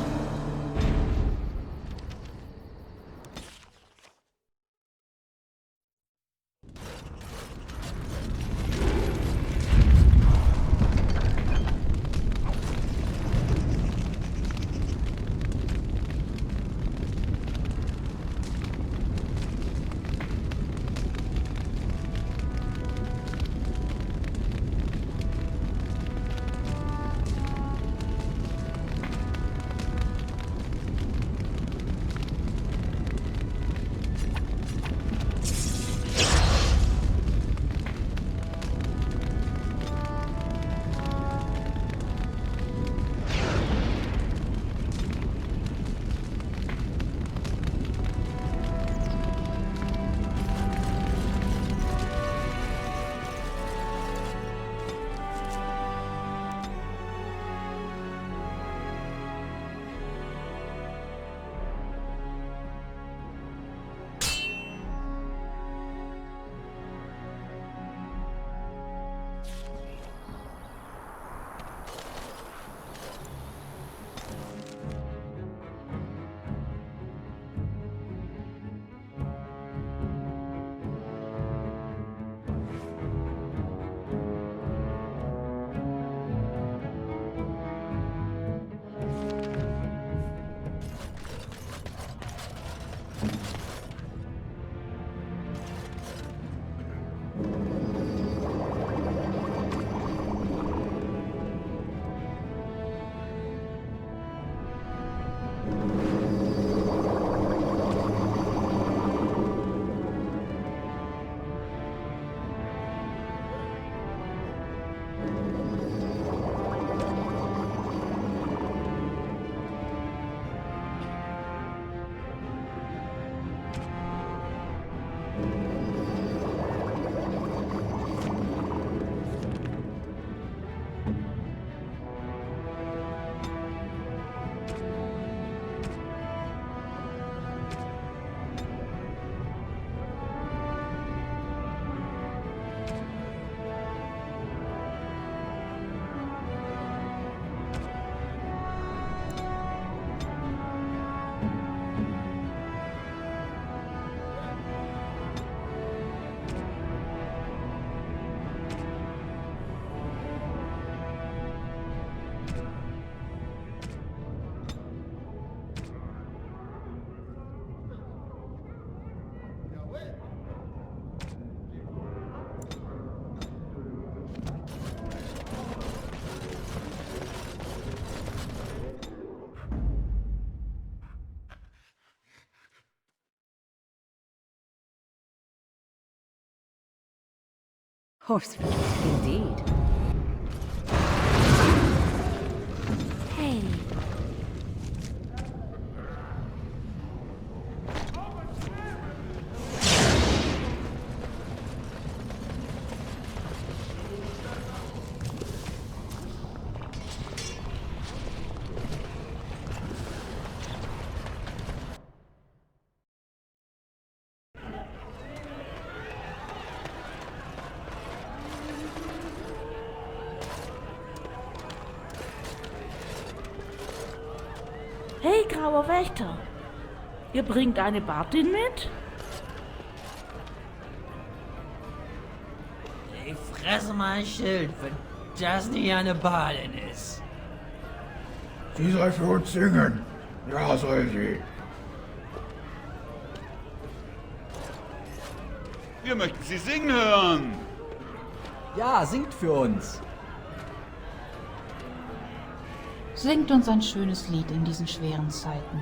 Horseful. Indeed. Hey. Hey, grauer Wächter. Ihr bringt eine Bartin mit? Ich fresse mein Schild, wenn das nicht eine Badin ist. Sie soll für uns singen. Ja, soll sie. Wir möchten sie singen hören. Ja, singt für uns. Singt uns ein schönes Lied in diesen schweren Zeiten.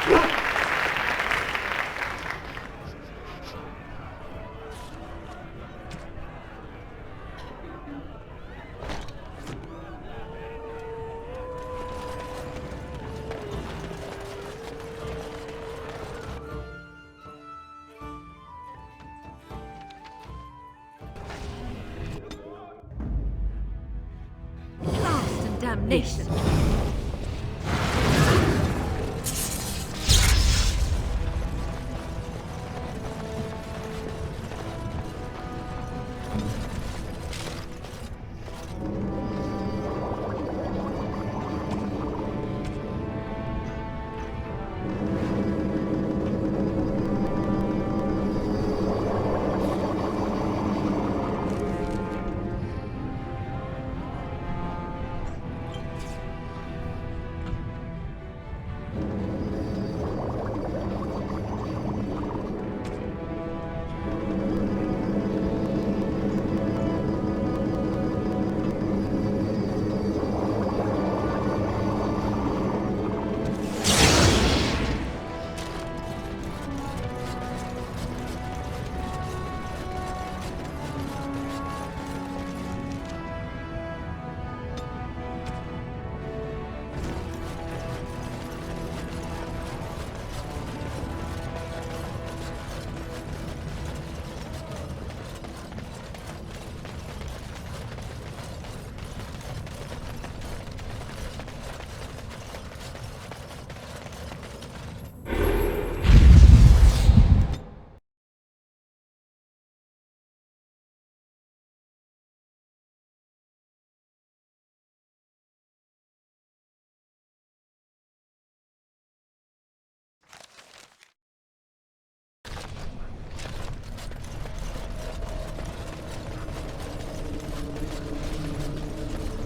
Blast and damnation.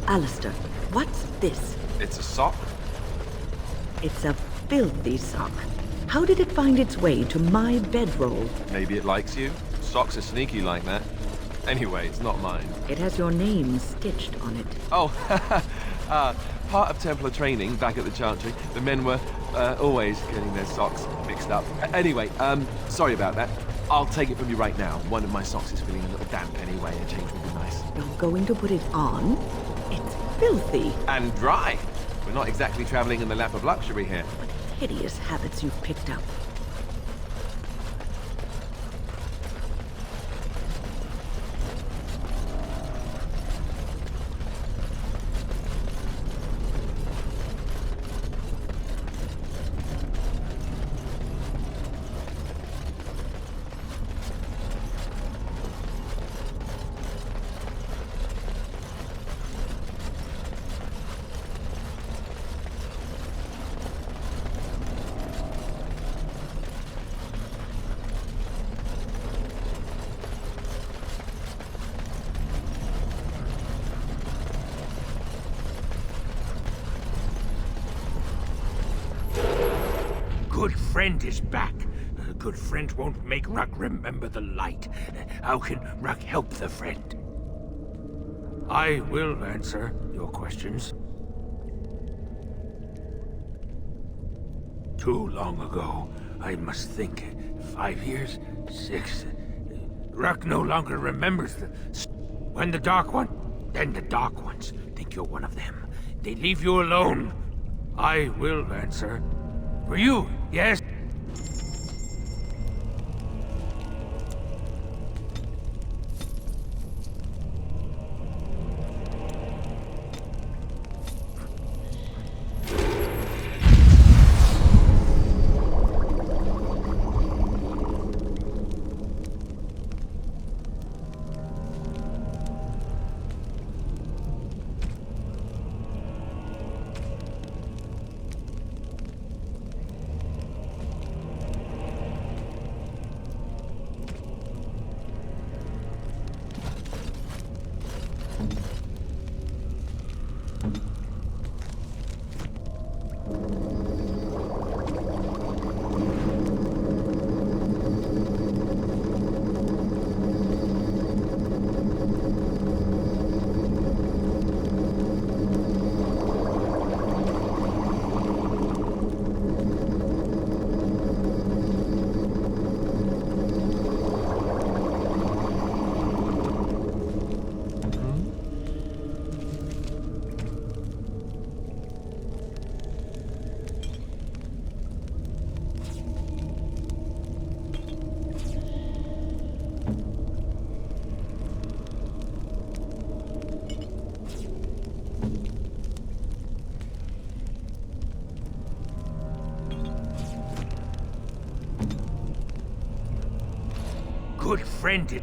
Alistair, what's this? It's a sock? It's a filthy sock. How did it find its way to my bedroll? Maybe it likes you? Socks are sneaky like that. Anyway, it's not mine. It has your name stitched on it. Oh, part of Templar training back at the Chantry, the men were always getting their socks mixed up. Anyway, sorry about that. I'll take it from you right now. One of my socks is feeling a little damp anyway. A change would be nice. You're going to put it on? It's filthy. And dry. We're not exactly traveling in the lap of luxury here. What hideous habits you've picked up. Good friend is back. A good friend won't make Ruck remember the light. How can Ruck help the friend? I will answer your questions. Too long ago, I must think. 5 years? 6? Ruck no longer remembers when the Dark One, then the Dark Ones think you're one of them. They leave you alone. I will answer. For you, yes? good friend it.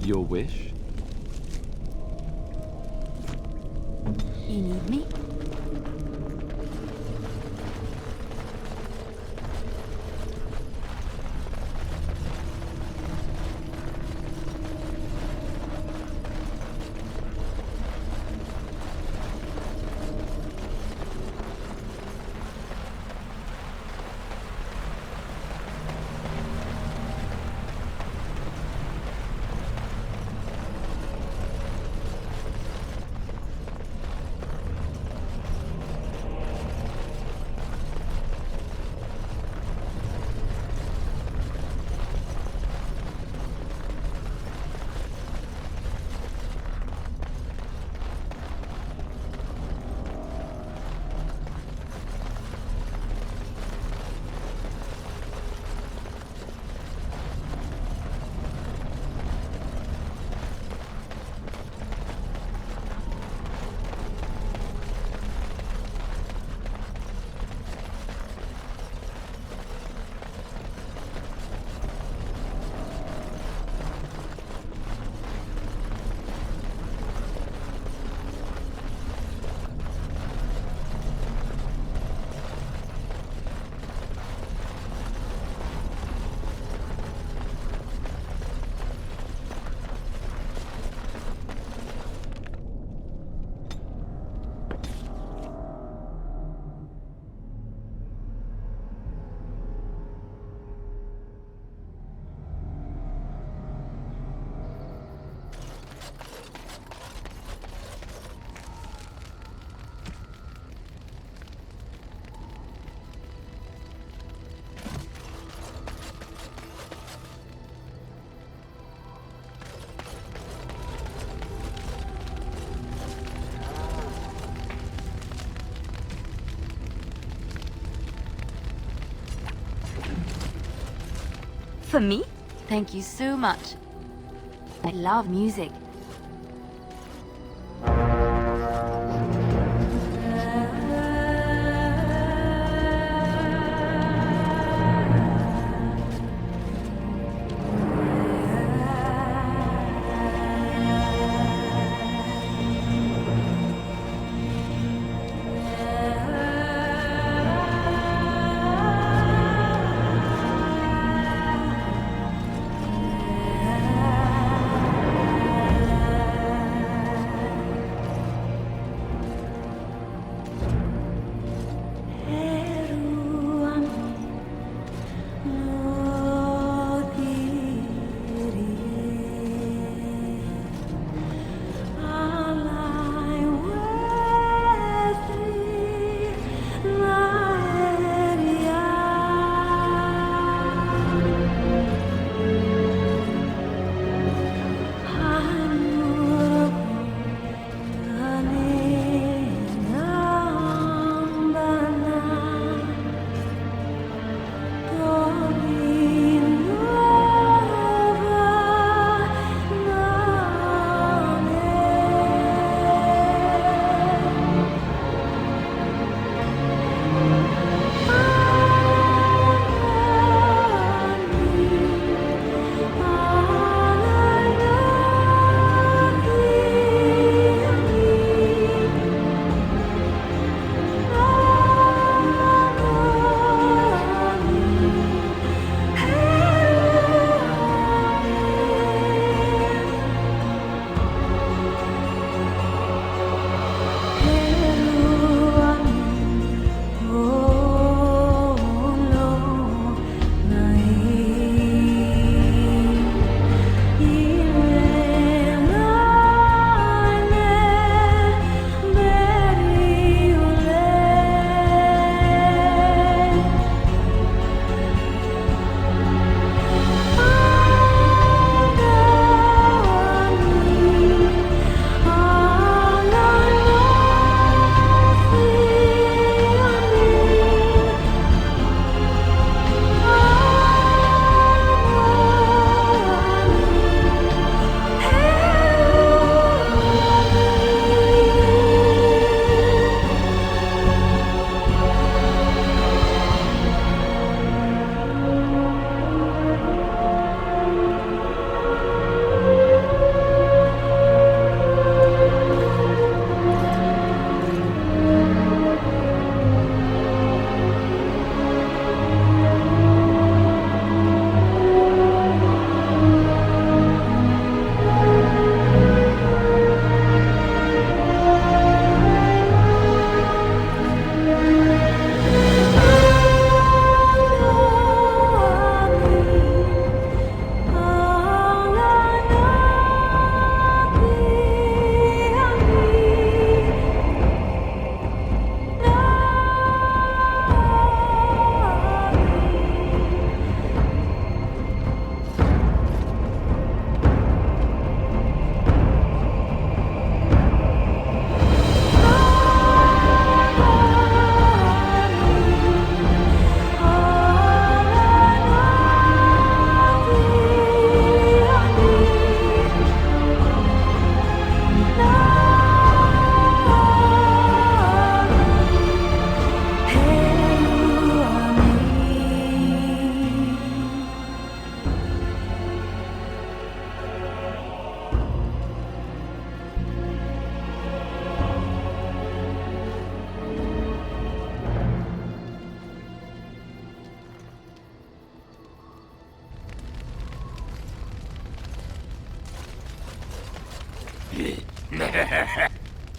Your wish? You need me? For me? Thank you so much. I love music.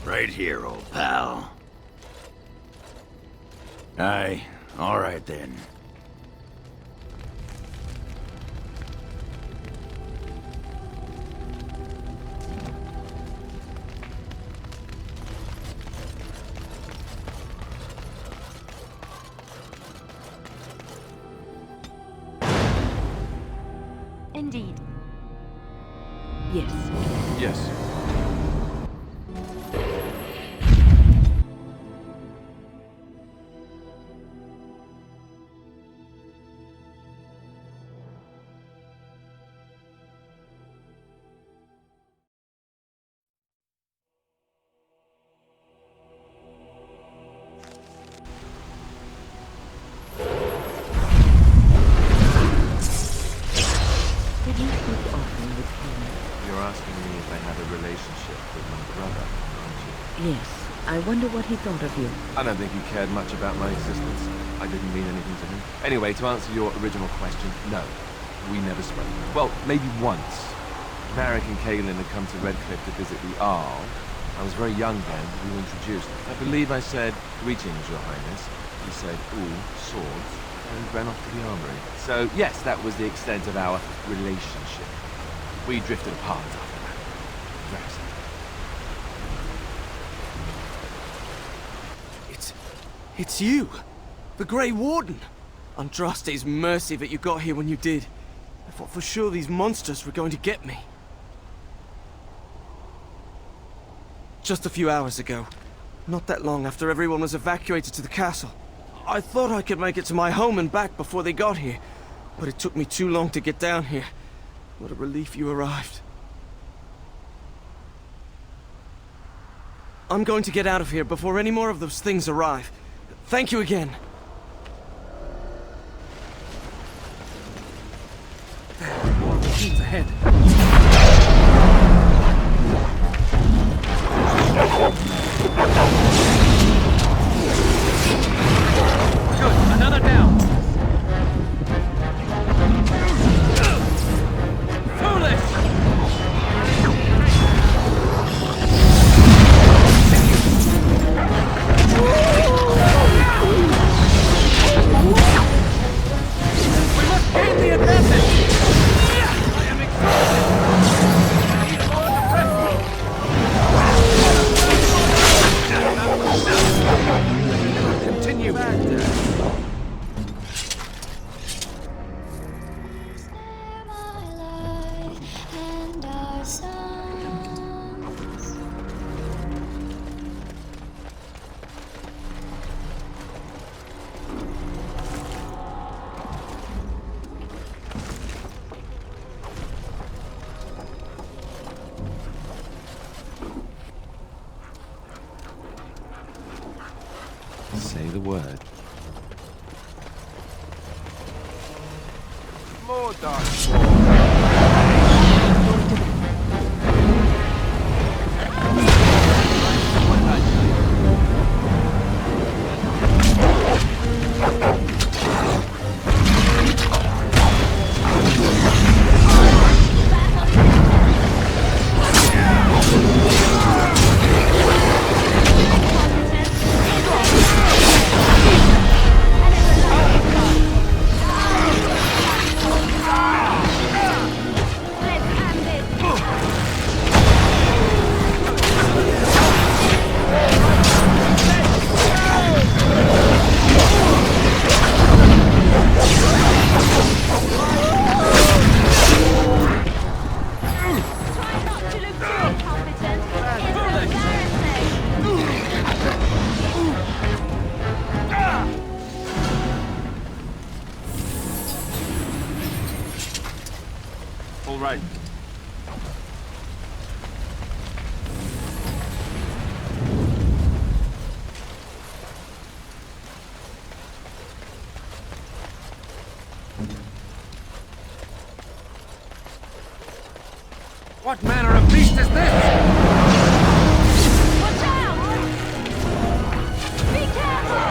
Right here, old pal. Aye, all right then. Indeed. Yes. Yes. Did you speak often with him? You're asking me if I have a relationship with my brother, aren't you? Yes. I wonder what he thought of you. I don't think he cared much about my existence. I didn't mean anything to him. Anyway, to answer your original question, no. We never spoke. Well, maybe once. Marek and Kaelin had come to Redcliffe to visit the Arl. I was very young then. We were introduced. I believe I said, "Greetings, Your Highness." He said, "Ooh, swords," and ran off to the armory. So, yes, that was the extent of our relationship. We drifted apart after that. Very sad. It's you! The Grey Warden! Andraste's mercy that you got here when you did. I thought for sure these monsters were going to get me. Just a few hours ago, not that long after everyone was evacuated to the castle, I thought I could make it to my home and back before they got here, but it took me too long to get down here. What a relief you arrived. I'm going to get out of here before any more of those things arrive. Thank you again. More machines ahead. Good, another down. Say the word. More Darkspawn. All right. What manner of beast is this? Watch out! Be careful!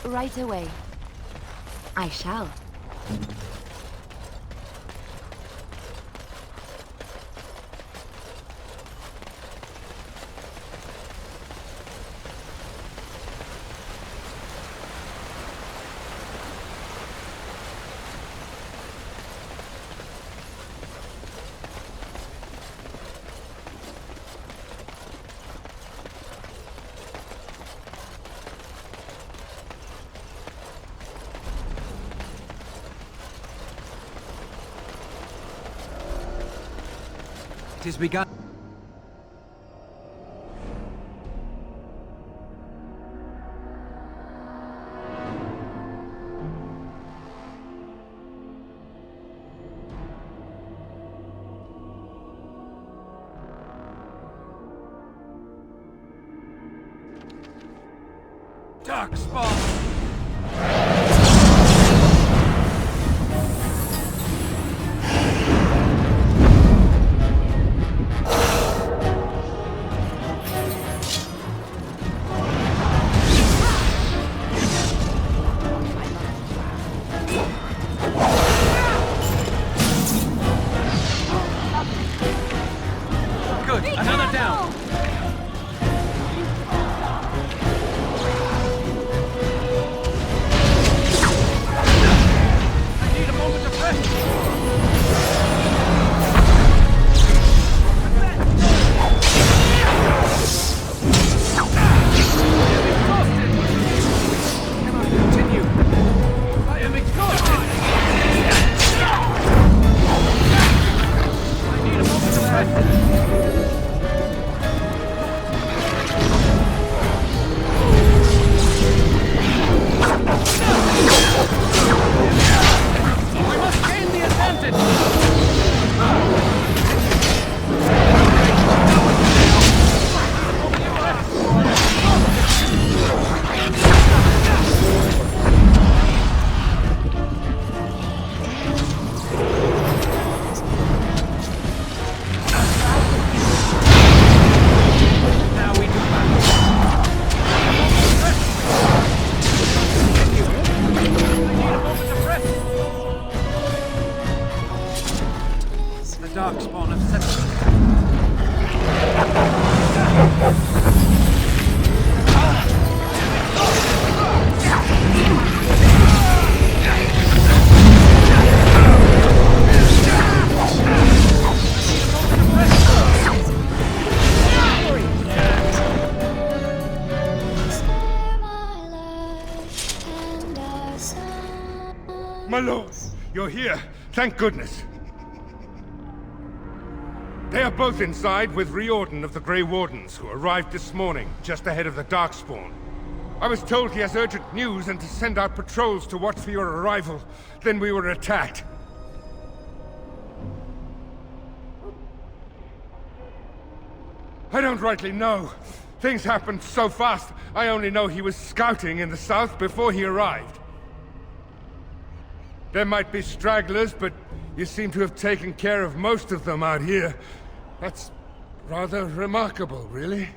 Right away. I shall. It has begun. Darkspawn! Good, another down. I need a moment of rest. Continue. I am exhausted. I need a moment of rest. We must gain the advantage. Now we do battle. I need a moment of rest. The Darkspawn have set My lord, you're here. Thank goodness. They are both inside with Riordan of the Grey Wardens, who arrived this morning, just ahead of the Darkspawn. I was told he has urgent news and to send out patrols to watch for your arrival. Then we were attacked. I don't rightly know. Things happened so fast, I only know he was scouting in the south before he arrived. There might be stragglers, but you seem to have taken care of most of them out here. That's rather remarkable, really.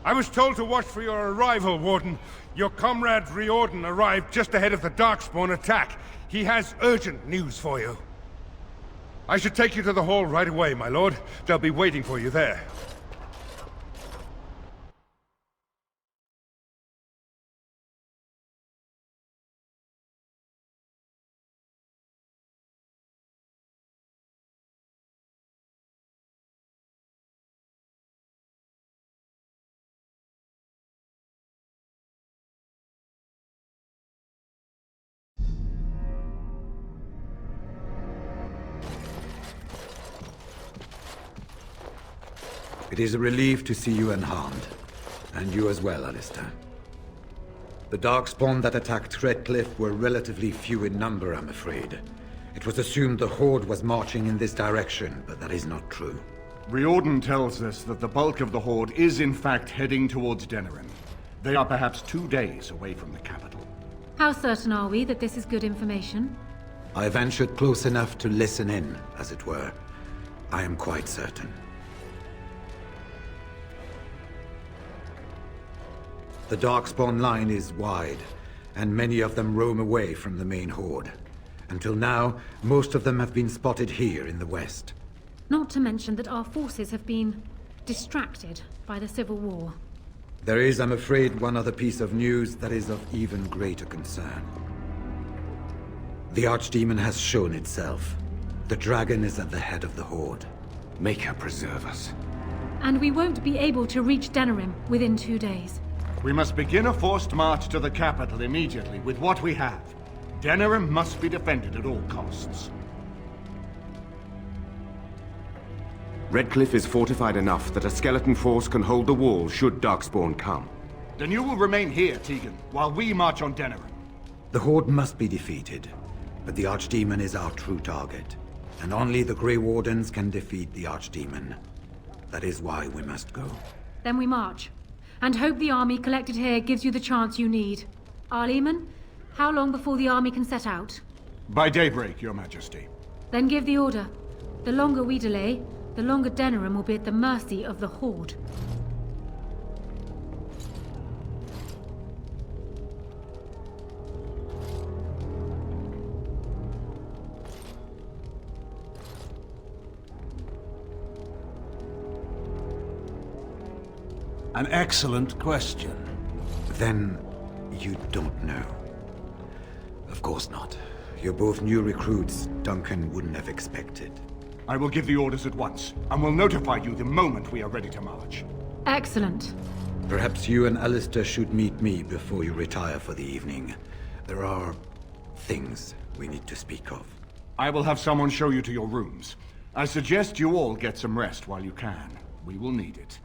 I was told to watch for your arrival, Warden. Your comrade Riordan arrived just ahead of the Darkspawn attack. He has urgent news for you. I should take you to the hall right away, my lord. They'll be waiting for you there. It is a relief to see you unharmed. And you as well, Alistair. The Darkspawn that attacked Redcliffe were relatively few in number, I'm afraid. It was assumed the Horde was marching in this direction, but that is not true. Riordan tells us that the bulk of the Horde is in fact heading towards Denerim. They are perhaps 2 days away from the capital. How certain are we that this is good information? I ventured close enough to listen in, as it were. I am quite certain. The Darkspawn line is wide, and many of them roam away from the main Horde. Until now, most of them have been spotted here in the west. Not to mention that our forces have been distracted by the Civil War. There is, I'm afraid, one other piece of news that is of even greater concern. The Archdemon has shown itself. The dragon is at the head of the Horde. Make her preserve us. And we won't be able to reach Denerim within 2 days. We must begin a forced march to the capital immediately with what we have. Denerim must be defended at all costs. Redcliffe is fortified enough that a skeleton force can hold the wall should Darkspawn come. Then you will remain here, Tegan, while we march on Denerim. The Horde must be defeated, but the Archdemon is our true target. And only the Grey Wardens can defeat the Archdemon. That is why we must go. Then we march. And hope the army collected here gives you the chance you need. Arleman, how long before the army can set out? By daybreak, Your Majesty. Then give the order. The longer we delay, the longer Denerim will be at the mercy of the Horde. An excellent question. Then, you don't know. Of course not. You're both new recruits Duncan wouldn't have expected. I will give the orders at once, and will notify you the moment we are ready to march. Excellent. Perhaps you and Alistair should meet me before you retire for the evening. There are things we need to speak of. I will have someone show you to your rooms. I suggest you all get some rest while you can. We will need it.